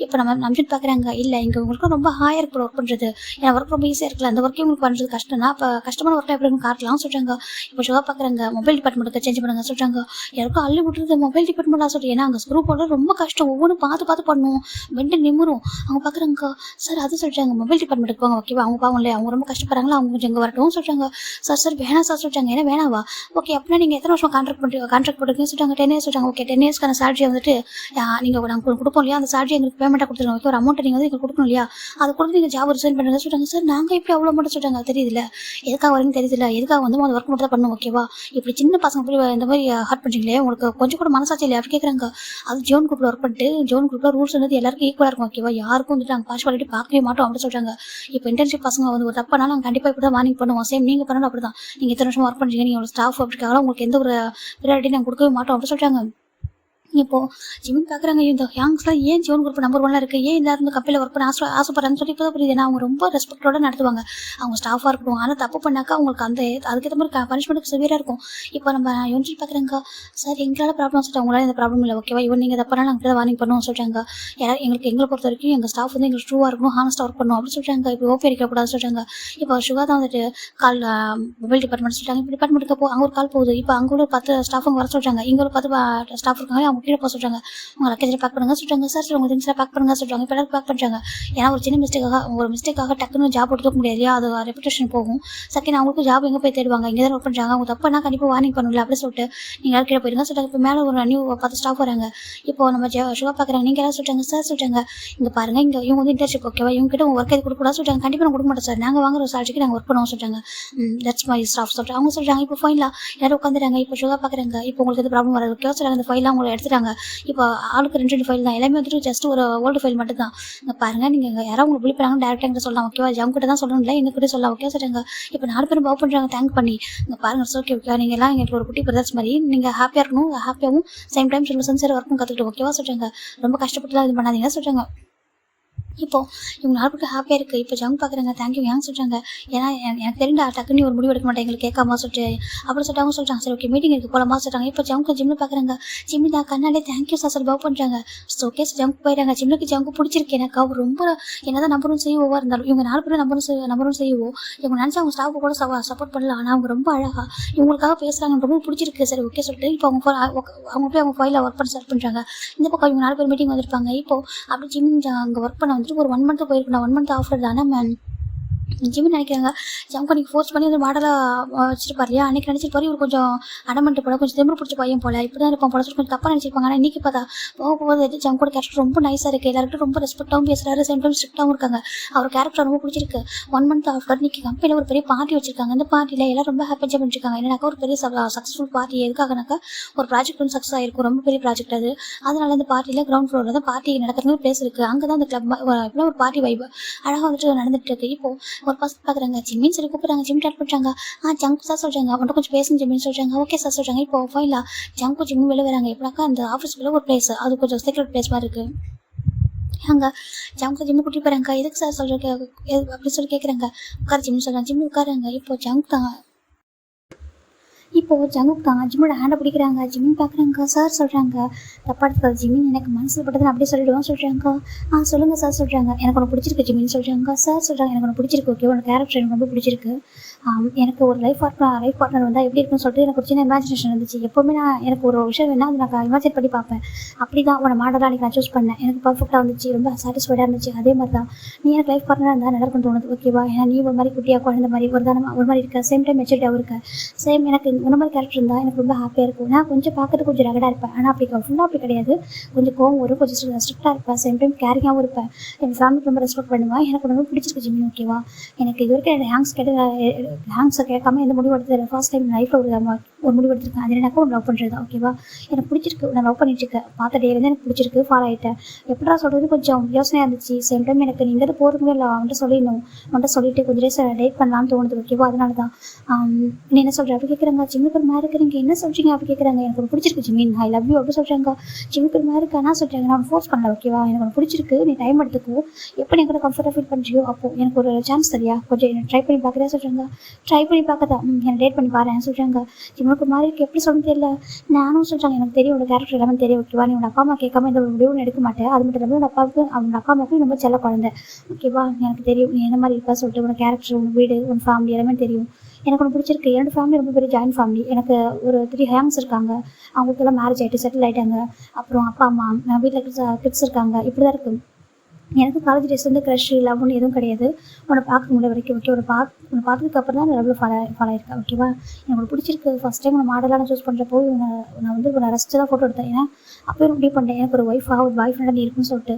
இப்போ நம்ம நம்ஜன் பார்க்குறாங்க. இல்லை இங்கே உங்களுக்கு ரொம்ப ஹாயாக இருக்கு ஒர்க் பண்ணுறது, ஏன்னா ஒர்க் ரொம்ப ஈஸியாக இருக்குல்ல, அந்த ஒர்க்கே உங்களுக்கு பண்ணுறது கஷ்டம்னா அப்போ கஷ்டமான ஒர்க்கை எப்படி காட்டலாம் சொல்கிறாங்க. இப்போ ஷோவாக பார்க்குறாங்க. மொபைல் டிபார்ட்மெண்ட்டுக்கு சேஞ்ச் பண்ணுங்க சொல்கிறாங்க. யாருக்கும் அள்ளி விட்டுறது மொபைல் டிபார்ட்மெண்ட்டாக சொல்லிட்டு, ஏன்னா அங்கே ஸ்க்ரூ போட ரொம்ப கஷ்டம், ஒவ்வொன்றும் பார்த்து பண்ணணும், பெண்டு நிமிரும். அவங்க பார்க்குறாங்க. சார் அது சொல்கிறாங்க. மொபைல் டிபார்ட்மெண்ட்டுக்கு போங்க ஓகேவா, அவங்க பாவம் இல்லையா, அவங்க ரொம்ப கஷ்டப்படுறாங்க, அவங்க கொஞ்சம் இங்கே வரட்டும் சொல்கிறாங்க. சார் வேணாம் சார் சொல்கிறாங்க. ஏன்னா வேணாவா ஓகே அப்படின்னா நீங்கள் எத்தனை வருஷம் கான்ட்ராக்ட் போட்டுருக்கீங்கன்னு சொல்கிறாங்க. 10 இயர்ஸ் சொல்கிறாங்க. ஓகே 10 இயர்ஸ்க்கான சேலரி வந்துட்டு நீங்கள் நாங்கள் கொடுப்போம் இல்லையா, அந்த சேலரி எங்களுக்கு பேமெண்ட்டாக கொடுத்துருங்க ஓகே, ஒரு அமௌண்ட்டை நீங்கள் வந்து எங்களுக்கு கொடுக்கணும் இல்லையா, அதை கொடுத்து நீங்கள் ஜாப் ரிசைன் பண்ணுங்க சொல்கிறாங்க. சார் நாங்கள் எப்படி அவ்வளோ அமௌண்ட் சொல்கிறாங்க தெரியுதுல்ல, எதுக்காக வரீங்க தெரியுதுல்ல, எதுக்காக வந்து அந்த ஒர்க் மட்டும் தான் பண்ணணும் ஓகேவா, இப்படி சின்ன பசங்க போய் இந்த மாதிரி ஹார்ட் பண்ணுறீங்களே உங்களுக்கு கொஞ்சம் கூட மனசாட்சி இல்லை அப்படி கேட்குறாங்க. அது ஜோன் குரூப்பில் ஒர்க் பண்ணிட்டு ஜோன் குரூப்பில் ரூல்ஸ் வந்து எல்லாருக்கும் ஈக்குவலாக இருக்கும் ஓகேவா, யாருக்கும் வந்துட்டு நாங்கள் பார்ஷியாலிட்டி பார்க்கவே மாட்டோம் அப்படின்னு சொல்கிறாங்க. இப்போ இன்டர்ன்ஷிப் பசங்க வந்து ஒரு தப்பானாலும் நாங்கள் கண்டிப்பாக இப்படி தான் வார்னிங் பண்ணுவோம். சேம் நீங்கள் பண்ணணும் அப்படி தான், நீங்கள் இத்தனை வருஷம் ஒர்க் பண்ணுறீங்க, நீங்கள் ஒரு ஸ்டாஃப் அப்படிக்காக உங்களுக்கு எந்த ஒரு ப்ரியாரிட்டி நாங்கள் கொடுக்கவே மாட்டோம் அப்படின்னு சொல்கிறாங்க. இப்போ ஜிம் பார்க்குறாங்க. இந்த ஹேங்ஸ்லாம் ஏன் ஜோன் குரூப் நம்பர் 1 இருக்குது, ஏன் எல்லாரும் இந்த கம்பெனியில் ஒர்க் பண்ண ஆசைப்படுறாங்கன்னு சொல்லி இப்போ தான் புரியுது. ஏன்னா அவங்க ரொம்ப ரெஸ்பெக்டோட நடத்துவாங்க அவங்க ஸ்டாஃபாக இருக்கட்டும். ஆனால் தப்பு பண்ணாக்கா அவங்களுக்கு அதுக்கேற்ற மாதிரி பனிஷ்மெண்ட் சிவியராக இருக்கும். இப்போ நம்ம யோனிச்சு பார்க்குறாங்க. சார் எங்களால் ப்ராப்ளம் சொல்லிட்டு அவங்களால இந்த ப்ராப்ளம் இல்லை ஓகேவா, இவன் நீங்கள் தப்பானாலும் நாங்கள் தான் வார்னிங் பண்ணுவோம் சொல்கிறாங்க. எங்களை பொறுத்த வரைக்கும் எங்கள் ஸ்டாஃப் வந்து எங்களுக்கு ட்ரூவாக இருக்கணும், ஹானஸ்ட்டாக ஒர்க் பண்ணணும் அப்படின்னு சொல்கிறாங்க. இப்போ ஓபி அடிக்கக்கூடாது சொல்கிறாங்க. இப்போ சுகா தான் வந்துட்டு கால் மொபைல் டிபார்ட்மெண்ட் சொல்கிறாங்க. இப்போ டிபார்ட்மெண்ட்டுக்கு அங்கே ஒரு கால் போகுது. இப்போ அங்கே ஒரு 10 ஸ்டாஃப் அங்கே வர சொல்கிறாங்க. இங்கே ஒரு 10 ஸ்டாஃப் இருக்காங்க, அவங்க கீழே போக சொல்கிறாங்க. உங்கள் லக்கேஜில் பேக் பண்ணுங்க சொல்கிறாங்க. சார் உங்கள் திங்ஸில் பேக் பண்ணுங்க சொல்கிறாங்க. இப்போ எல்லாரும் பேக் பண்ணுறாங்க. ஏன்னா ஒரு சின்ன மிஸ்டேக்காக டக்குன்னு ஜாப் எடுத்துக்க முடியாது, அது ரெப்புடேஷன் போகும். செகண்ட் அவங்களுக்கு ஜாப் எங்கே போய் தேடுவாங்க, இங்கே தான் ஒர்க் பண்ணுறாங்க, அவங்க தப்புனா கண்டிப்பாக வார்னிங் பண்ணல அப்படின்னு சொல்லிட்டு நீங்கள் கீழே போயிருங்க சொல்கிறாங்க. இப்போ மேலே ஒரு நியூ 10 ஸ்டாஃப் வராங்க. இப்போ நம்ம ஷுவா பார்க்குறாங்க. நீங்கள் எல்லாம் சொல்கிறாங்க. சார் சொல்கிறாங்க இங்கே பாருங்கள், இங்கே இவங்க வந்து இன்டர்ன்ஷிப் ஓகேவா, இவங்க கிட்ட உங்கள் ஒர்க் எது கொடுக்கூடாது சொல்கிறாங்க. கண்டிப்பாக நான் கொடுக்க மாட்டேன் சார், நாங்கள் வாங்குற ஒரு சாலரிக்கு நாங்கள் ஒர்க் பண்ணுவோம் சொல்கிறாங்க. தட்ஸ் மை ஸ்டாஃப் சொல்கிறாங்க. அவங்க சொல்கிறாங்க. இப்போ ஃபைனலாக எல்லாரும் உட்காந்துறாங்க. இப்போ ஷுவா பார்க்குறாங்க. இப்போ உங்களுக்கு எது ப்ராப்ளம் வராது ஓகே சொல்கிறாங்க. அந்த ஃபைலாம் அவங்க எடுத்துட்டாங்க. இப்போ ஆளுக்கு 2 ஃபைல் தான், எல்லாமே வந்துட்டு ஜஸ்ட் ஒரு ஓல்டு ஃபைல் மட்டும் தான். இங்கே பாருங்கள், நீங்கள் யாராவது உங்களுக்கு புள்ளி பண்ணாங்க டேரெக்டாக எங்கிட்ட சொல்லலாம் ஓகேவா, ஜம் கிட்ட தான் சொல்லணும் இல்லை எங்கள் கிட்ட சொல்லலாம் ஓகே சொல்கிறாங்க. இப்போ 4 பேரும் பவ் பண்ணுறாங்க தேங்க் பண்ணி. இங்கே பாருங்கள் ஓகே ஓகே, நீங்கள் எல்லாம் எங்களுக்கு ஒரு குட்டி பிரதர்ஸ் மாதிரி, நீங்கள் ஹாப்பியாக இருக்கணும், ஹாப்பியாகவும் சேம் டைம் சொல்லுங்கள் சின்சியர் ஒர்க்கும் கற்றுக்கிட்டு ஓகேவா சொல்கிறாங்க. ரொம்ப கஷ்டப்பட்டுலாம் இது பண்ணாதீங்க சொல்கிறாங்க. இப்போ இவங்க 4 பேருக்கும் ஹாப்பியாக இருக்குது. இப்போ ஜங்க் பார்க்குறாங்க, தேங்க்யூ ஏன்னு சொல்கிறாங்க. ஏன்னா எனக்கு தெரிஞ்ச டக்குன்னு ஒரு முடிவு எடுக்க மாட்டேன் எங்களுக்கு கேட்காம சொல்லிட்டு அப்படி சொல்லிட்டு அவங்க சொல்கிறாங்க. சரி ஓகே மீட்டிங் இருக்குது போகலாமா சொல்கிறாங்க. இப்போ ஜங்க் ஜிம்மில் பார்க்குறாங்க. ஜிம்மி தான் கண்ணாலே தேங்க்யூ சார் சொல்லி பவ் பண்ணுறாங்க. ஓகே ஜங்க் போயிடுறாங்க. ஜிம்முக்கு ஜங்க் பிடிச்சிருக்கு எனக்கு. அவர் ரொம்ப என்னதான் நம்பரும் செய்வோவாக இருந்தாலும் இவங்க 4 பேரும் நம்பரும் செய்வோம். இவங்க நினச்சா அவங்க ஸ்டாஃபு கூட சப்போர்ட் பண்ணலாம். ஆனால் அவங்க ரொம்ப அழகாக இவங்களுக்காக பேசுகிறாங்க, ரொம்ப பிடிச்சிருக்கு. சரி ஓகே சொல்லிட்டு இப்போ அவங்க போய் அவங்க ஃபைலில் ஒர்க் பண்ண ஸ்டார்ட் பண்ணுறாங்க. இந்த பக்கம் இவங்க 4 பேர் மீட்டிங் வந்திருப்பாங்க. இப்போ அப்படி ஜிம் அங்கே ஒர்க் பண்ண வந்துட்டு ஒரு 1 மந்த் போயிருக்கணும். 1 மந்த் ஆஃபர் தானே மேம் ஜிம்மி நினைக்கிறாங்க. ஜம்க்கு அன்றைக்கி ஃபோர்ஸ் பண்ணி வந்து மாடலாக வச்சுருப்பார் இல்லையா, அன்றைக்கி நினச்சிருப்பாரு இவர் கொஞ்சம் அடமெண்ட் போல, கொஞ்சம் திமிரு பிடிச்ச பையன் போல, இப்படி தான் இருப்பான் போல சொல்லி கொஞ்சம் தப்பாக நினச்சிருப்பாங்க. ஆனால் இன்றைக்கி பார்த்தா போகும்போது ஜம்கோட கேரக்டர் ரொம்ப நைஸாக இருக்குது. எல்லாருக்கும் ரொம்ப ரெஸ்பெக்டாகவும் பேசுகிறாரு, சேம் டைம் ஸ்ட்ரிக்டாகவும் இருக்காங்க. அவர் கேரக்டர் ரொம்ப பிடிச்சிருக்கு. 1 மந்த் ஆஃப்டர் இன்றைக்கி கம்பெனியில் ஒரு பெரிய பார்ட்டி வச்சிருக்காங்க. அந்த பார்ட்டியில் எல்லாம் ரொம்ப ஹாப்பி என்ஜாய் பண்ணிருக்காங்க. என்னன்னாக்கா ஒரு பெரிய சக்ஸஸ்ஃபுல் பார்ட்டி. எதுக்காகனாக்கா ஒரு ப்ராஜெக்ட் வந்து சக்ஸஸ் ஆகிருக்கும், ரொம்ப பெரிய ப்ராஜெக்ட் அது. அதனால அந்த பார்ட்டியில் கிரவுண்ட் ஃப்ளோரில் தான் பார்ட்டி நடக்கிறதுக்கு பிளேஸ் இருக்குது. அங்கே தான் அந்த கிளப் இப்போலாம் ஒரு பார்ட்டி வைப் அழகாக வந்துட்டு நடந்துட்டு இருக்கு. இப்போது ஒரு பசங்க பார்க்குறாங்க, ஜிம்மின்னு சொல்லி கூப்பிட்றாங்க. ஜிம் ஸ்டார்ட் பண்ணுறாங்க. ஜங்க் சார் சொல்கிறாங்க, அவன்கிட்ட கொஞ்சம் பேசுங்க ஜிம்மின்னு சொல்கிறாங்க. ஓகே சார் சொல்கிறாங்க. இப்போ ஃபைனலாக ஜங்கும் ஜிம்மும் வெளில வராங்க. எப்படினாக்கா அந்த ஆஃபீஸ்க்குள்ள ஒரு பிளேஸ், அது கொஞ்சம் சீக்ரெட் பிளேஸ் மாதிரி இருக்குது. அங்கே ஜங்க் ஜிம்மு கூட்டிட்டு போகிறாங்க. எதுக்கு சார் சொல்கிறேன் அப்படின்னு சொல்லி கேட்குறாங்க. உட்கார ஜிம்னு சொல்கிறாங்க. ஜிம்மு உட்காராங்க. இப்போ ஜங்க் தான் ஜங்குக்கு தான் ஜிம்மோட ஹேண்டை பிடிக்கிறாங்க. ஜிம்மின் பார்க்குறாங்க. சார் சொல்கிறாங்க, தப்பா எடுத்துக்காது ஜிம்மின், எனக்கு மனசில் பட்டதுன்னு அப்படியே சொல்லிவிடுவான் சொல்கிறாங்க. சொல்லுங்கள் சார் சொல்கிறாங்க. எனக்கு ஒன்று பிடிச்சிருக்கு ஜிம்மின்னு சொல்கிறாங்க. சார் சொல்கிறாங்க, எனக்கு ஒன்று பிடிச்சிருக்கு. ஓகே உனக்கு கேரக்டர் எனக்கு ரொம்ப பிடிச்சிருக்கு. எனக்கு ஒரு லைஃப் பார்ட்னர் வந்தால் எப்படி இருக்குன்னு சொல்லிட்டு எனக்கு ஒரு சின்ன இமேஜினேஷன் இருந்துச்சு. எப்போவுமே எனக்கு ஒரு விஷயம் வேணால் அது நான் இமேஜின் பண்ணி பார்ப்பேன். அப்படி தான் உன மாடலாக நான் சூஸ் பண்ணேன். எனக்கு பர்ஃபெக்டாக இருந்துச்சு, ரொம்ப சாட்டிஸ்ஃபைடாக இருந்துச்சு. அதே மாதிரி தான் நீ எனக்கு லைஃப் பார்ட்னராக இருந்தால் நல்லா இருக்குன்னு தோணுது. ஓகேவா, ஏன்னா நீ ஒரு மாதிரி குட்டியாக குழந்த மாதிரி ஒரு மாதிரி இருக்க, சேம் டைம் மெச்சூரிட்டியாகவும் இருக்க. சேம் எனக்கு இந்த மாதிரி கேரக்டர் இருந்தால் எனக்கு ரொம்ப ஹாப்பியாக இருக்கும். நான் கொஞ்சம் பார்க்கறதுக்கு கொஞ்சம் ரகடாக இருப்பேன். ஆனால் அப்படி ஃபுல்லாக அப்படி கிடையாது. கொஞ்சம் கோவம் வரும், கொஞ்சம் ஸ்ட்ரிக்டாக இருப்பேன். சேம் டைம் கேரிங்காகவும் இருப்பேன். என் ஃபேமிலிக்கு ரொம்ப ரெஸ்பெக்ட் பண்ணுவேன். எனக்கு ரொம்ப பிடிச்சிருக்கு ஜிம்மி. ஓகேவா, எனக்கு இது வரைக்கும் ஹேங்ஸை கேட்காம எந்த முடிவு எடுத்து ஃபர்ஸ்ட் டைம் லைஃப்பில் ஒரு முடிவு எடுத்திருக்கேன். அது எனக்கு ஒரு லவ் பண்ணுறது தான். ஓகேவா, எனக்கு பிடிச்சிருக்கு. நான் லவ் பண்ணிட்டுருக்கேன். பார்த்த டேலேருந்து எனக்கு பிடிச்சிருக்கு. ஃபாலோ ஆகிட்டேன். எப்படா சொல்கிறது கொஞ்சம் யோசனையாக இருந்துச்சு. சேம் டைம் எனக்கு நீங்கள் எது போகிறதுமே இல்லை, அவன்கிட்ட சொல்லிட்டு கொஞ்சம் டேஸ் டேட் பண்ணலான்னு தோணுது. ஓகேவா, அதனால தான் நீ என்ன சொல்கிற அப்படி கேட்குறாங்க. ஜிம்முக்கு ஒரு மாதிரி இருக்கு, நீங்கள் என்ன சொல்கிறீங்க அப்படி கேட்குறாங்க. எனக்கு ஒரு பிடிச்சிருக்கு ஜிம்மின், ஐ லவ் யூ அப்படி சொல்கிறாங்க. ஜிம்முக்கு ஒரு மாதிரி இருக்கு ஆனால் சொல்கிறாங்க, நான் ஃபோர்ஸ் பண்ணல. ஓகேவா, எனக்கு ஒன்று பிடிச்சிருக்கு, நீ டைம் எடுத்துக்கோ, எப்போ நீ கூட கம்ஃபர்ட்டாக ஃபீல் பண்ணுறியோ அப்போது எனக்கு ஒரு சான்ஸ் சரியா, கொஞ்சம் என்ன ட்ரை பண்ணி பார்க்குறேன் சொல்கிறாங்க. ட்ரை பண்ணி பார்க்கதா, என்னை டேட் பண்ணி பாருன்னு சொல்கிறாங்க. ஜிம்முக்கு ஒரு மாதிரி இருக்கு, எப்படி சொல்லணும் தெரியல. நானும் சொல்கிறாங்க, எனக்கு தெரியும் உங்கள் கேரக்டர் எல்லாமே தெரியும். ஓகேவா, நீ உங்கள் அப்பா அம்மா கேட்காம இந்த ஒரு முடிவுன்னு எடுக்க மாட்டேன். அது மட்டும் இல்லாமல் அவங்க அப்பா அம்மாவுக்கு ரொம்ப செல்ல குழந்தை. ஓகேவா, எனக்கு தெரியும் நீ என்ன மாதிரி இருப்பா சொல்லிட்டு. உனக்கு கேரக்டர், உன் வீடு, உன் ஃபேமிலி எல்லாமே தெரியும். எனக்கு ஒன்று பிடிச்சிருக்கு. என்னோடய ஃபேமிலி ரொம்ப பெரிய ஜாயின்ட் ஃபேமிலி. எனக்கு ஒரு 3 ஹேங்ஸ் இருக்காங்க. அவங்களுக்கெல்லாம் மேரேஜ் ஆகிட்டு செட்டில் ஆகிட்டாங்க. அப்புறம் அப்பா அம்மா, வீட்டில் கிட்ஸ் இருக்காங்க. இப்படி தான் இருக்குது. எனக்கு காலேஜ் டேஸ் வந்து க்ரஷ் லவ்னு எதுவும் கிடையாது. உன்னை பார்க்க முடிய வரைக்கும். ஓகே, உன்னை பார்த்ததுக்கு அப்புறம் தான் லவ்வில் ஃபாலோ ஆயிருக்கேன். ஓகேவா, எனக்கு பிடிச்சிருக்கு. ஃபஸ்ட் டைம் உன்னை மாடலாக நான் சூஸ் பண்ணுறப்போ நான் வந்து உன்னை ரசித்து தான் ஃபோட்டோ எடுத்தேன். ஏன்னா அப்போயும் முடிவு பண்ணிட்டேன், எனக்கு ஒரு ஒய்ஃபாக ஒரு பாய் ஃப்ரெண்டாக நீ இருக்குன்னு சொல்லிட்டு.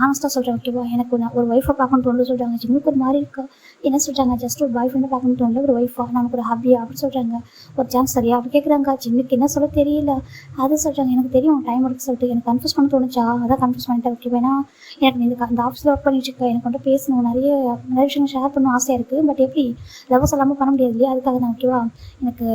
ஹானஸ்ட்டாக சொல்கிறேன். ஓகேவா, எனக்கு ஒரு ஒய்ஃபை பார்க்கணும்னு தோணுது சொல்கிறாங்க. ஜிம்முக்கு ஒரு மாதிரி இருக்கா, என்ன சொல்கிறாங்க, ஜஸ்ட் ஒரு பாய் ஃப்ரெண்டை பார்க்கணும்னு தோணல, ஒரு ஒய்ஃபாக நமக்கு ஒரு ஹாப்பியாக அப்படி சொல்கிறாங்க. ஒரு சான்ஸ் சரியா அப்படி கேட்குறாங்க. ஜிம்முக்கு என்ன சொல்ல தெரியல. அது சொல்கிறாங்க, எனக்கு தெரியும் டைம் எடுக்க சொல்லிட்டு. எனக்கு கன்ஃபியூஸ் பண்ண தோணுச்சா, அதான் கன்ஃபியூஸ் பண்ணிட்டேன். ஓகேவா, ஏன்னா எனக்கு இந்த ஆஃபீஸில் ஒர்க் பண்ணிட்டு இருக்கேன். எனக்கு வந்து பேசணும், நிறைய விஷயங்கள் ஷேர் பண்ணணும் ஆசையாக இருக்குது. பட் எப்படி லவ் சொல்லாமல் பண்ண முடியாது இல்லையா, அதுக்காக தான். ஓகேவா, எனக்கு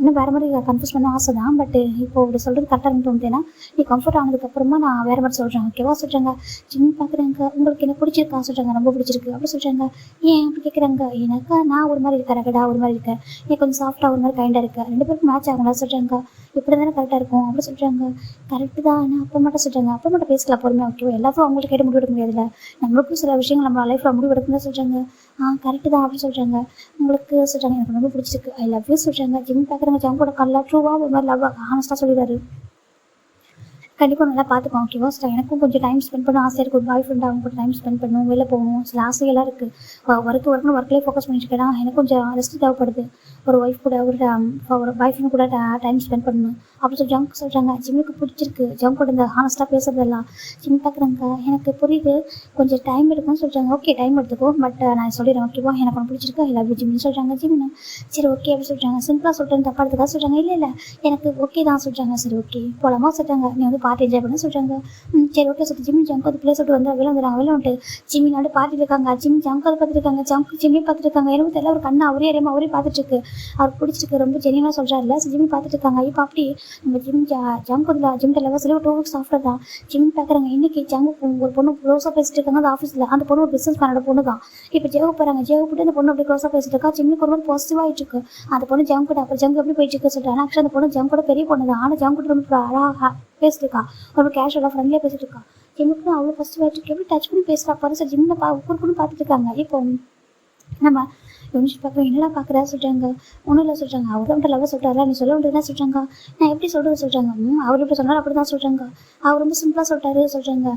இன்னும் வேறு மாதிரி கன்ஃபியூஸ் பண்ண ஆசை தான். பட் இப்போ இப்படி சொல்கிறது கரெக்டாக தோணுது. ஏன்னா நீ கம்ஃபர்ட் ஆனதுக்கப்புறமா நான் வேறு மாதிரி சொல்கிறேன். ஓகேவா சொல்கிறாங்க. ஜிம் பார்க்குறாங்க. உங்களுக்கு என்ன பிடிச்சிருக்கா சொல்கிறாங்க. ரொம்ப பிடிச்சிருக்கு அப்படி சொல்கிறாங்க. ஏன் அப்படி கேட்குறாங்க. எனக்கா நான் ஒரு மாதிரி இருக்கேன், ரகடா ஒரு மாதிரி இருக்கேன், நீ கொஞ்சம் சாஃப்டாக ஒரு மாதிரி கைண்டாக இருக்கேன், 2 பேருக்கும் மேட்ச் ஆகுங்களா சொல்கிறாங்க. இப்படி தானே கரெக்டாக இருக்கும் அப்படி சொல்கிறாங்க. கரெக்டு தான். ஆனால் அப்போ மட்டும் சொல்கிறாங்க, அப்போ மட்டும் பேசலாம் பொறுமையாக. ஓகேவா, எல்லாத்தையும் அவங்கள்ட்ட கேட்டு முடிவு எடுக்க முடியாதுல்ல, நம்மளுக்கும் சில விஷயங்கள் நம்ம லைஃப்பில் முடிவு எடுக்கணும்னு சொல்கிறாங்க. கரெக்டு தான் அப்படி சொல்கிறாங்க. உங்களுக்கு சொல்கிறாங்க, எனக்கு ரொம்ப பிடிச்சிருக்கு, ஐ லவ் யூ சொல்கிறாங்க. ஜிம் பார்க்குறாங்க. ஜங்கோட கல்லா ட்ரூவாக ஒரு மாதிரி லவ் ஹானஸ்ட்டாக சொல்லிடுறாரு. கண்டிப்பாக நல்லா பார்த்துக்கோங்க. ஓகேவா, எனக்கும் கொஞ்சம் டைம் ஸ்பெண்ட் பண்ண ஆசையாக இருக்குது. ஒரு பாய் ஃப்ரெண்டாக அவங்க கூட டைம் ஸ்பெண்ட் பண்ணணும், வெளில போகணும், சில ஆசைகள்லாம் இருக்குது. ஒர்க்லேயே ஃபோக்கஸ் பண்ணிட்டு இருக்கேன். எனக்கு கொஞ்சம் ரெஸ்ட் தேவைப்படுது. ஒரு ஒய்ஃப் கூட ஒரு பாய் ஃப்ரெண்ட் கூட டைம் ஸ்பெண்ட் பண்ணணும் அப்படி சொல்லி ஜங்க் சொல்கிறாங்க. ஜிம்முக்கு பிடிச்சிருக்கு. ஜங்கோட இந்த ஹானஸ்ட்டாக பேசுறதெல்லாம். ஜிம் பார்க்குறாங்க. எனக்கு புரியுது, கொஞ்சம் டைம் எடுக்கும்னு சொல்கிறாங்க. ஓகே டைம் எடுத்துக்கோ, பட் நான் சொல்லிடுறேன். ஓகேவா, எனக்கு ஒன்று பிடிச்சிருக்கு, ஐ லவ் யூ ஜிம்னு சொல்கிறாங்க. ஜிம்னா சரி ஓகே அப்படி சொல்கிறாங்க. சிம்பிளாக சொல்கிறேன், தப்பா எடுத்துக்கா சொல்கிறாங்க. இல்லை எனக்கு ஓகே தான் சொல்கிறாங்க. சரி ஓகே போகலாமா சொல்கிறாங்க. நீ வந்து பார்ட்டி என்ஜாய் பண்ண சொல்கிறாங்க. சரி ஓகே சொல்லிட்டு ஜிம்மி ஜங்கு அது பிளேஸ் விட்டு வந்து வெளில வந்துடுறாங்க. வெளில வந்துட்டு ஜிம்மி நாடு பார்ட்டியில் இருக்காங்க. ஜிம்மி ஜங்கு அதை பார்த்துருக்காங்க. ஜங்கு ஜிம்மி பார்த்துருக்காங்க. எனக்கு தெரியல ஒரு கண்ணை அவரே அறியாமல் அவரே பார்த்துட்டு இருக்கு. அவர் பிடிச்சிருக்கு ரொம்ப ஜெனியனாக சொல்கிறாருல. ஜிம்மி பார்த்துட்டு இருக்காங்க. இப்போ அப்படி நம்ம ஜங்கு இதில் ஜிம்மி லெவல் சொல்லி 2 வீக்ஸ் ஆஃப்டர் தான் ஜிம்மி பார்க்குறாங்க. இன்னைக்கு ஜங்கு ஒரு பொண்ணு க்ளோஸாக பேசிட்டு இருக்காங்க அந்த ஆஃபீஸில். அந்த பொண்ணு ஒரு பிஸ்னஸ் மேனோட பொண்ணு தான். இப்போ ஜெகு போகிறாங்க. ஜெகு போட்டு அந்த பொண்ணு அப்படி க்ளோஸாக பேசிட்டு இருக்கா. ஜிம்மிக்கு ஒரு மாதிரி பாசிட்டிவாக ஆகிட்டு இருக்கு. அந்த பொண்ணு ஜங்கு கூட அப்புறம் ஜங்கு எப்படி போயிட்டு இருக்கு சொல்லிட்டு. ஆக்சுவலாக அந்த பொண்ணு ஜங்கு கூட பெரிய பொண்ணு தான். ஆனால் ஜங்கு கூட ரொம்ப அழகாக பேசிட்டு இருக்கா. ரொம்ப கேஷுவலாக ஃப்ரெண்ட்லியாக பேசிட்டு இருக்கா. ஜிம்முக்கு அவ்வளோ ஃபஸ்ட்டு ஆகிட்டு இருக்கு. எப்படி டச் பண்ணி பேசுகிறா பரிசு ஜிம்மில் ஒவ்வொரு பொண்ணு பார்த்துட்டு இருக்காங்க. இப்போ நம்ம யோசிச்சு பார்க்குறோம். என்னடா பார்க்குறா சொல்கிறாங்க. ஒன்றும் இல்லை சொல்கிறாங்க. அவர் தான் லவ் சொல்கிறாரா நீ சொல்ல வேண்டியதுதான் சொல்கிறாங்க. நான் எப்படி சொல்கிறது சொல்கிறாங்க. அவர் எப்படி சொன்னார் அப்படி தான் சொல்கிறாங்க. அவர் ரொம்ப சிம்பிளாக சொல்லிட்டாரு சொல்கிறாங்க.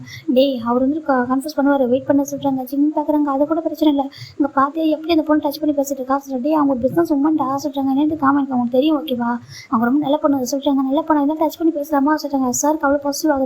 அவர் வந்து கன்ஃபியூஸ் பண்ணுவார் வெயிட் பண்ண சொல்கிறாங்க. ஜிம் பார்க்குறாங்க. அது கூட பிரச்சனை இல்லை. இங்கே பார்த்து எப்படி அந்த பொண்ணு டச் பண்ணி பேசிட்டு இருக்கா சொல்லிட்டு அவங்க பிஸ்னஸ் உமன்டா சொல்கிறாங்க. என்னென்னு காமெண்ட் அவங்களுக்கு தெரியும் ஓகேவா. அவங்க ரொம்ப நல்ல பொண்ணு சொல்கிறாங்க. நல்ல பொண்ணு தான் டச் பண்ணி பேசலாமா சொல்கிறாங்க. சாருக்கு அவ்வளோ பாசிட்டிவ் ஆகுது.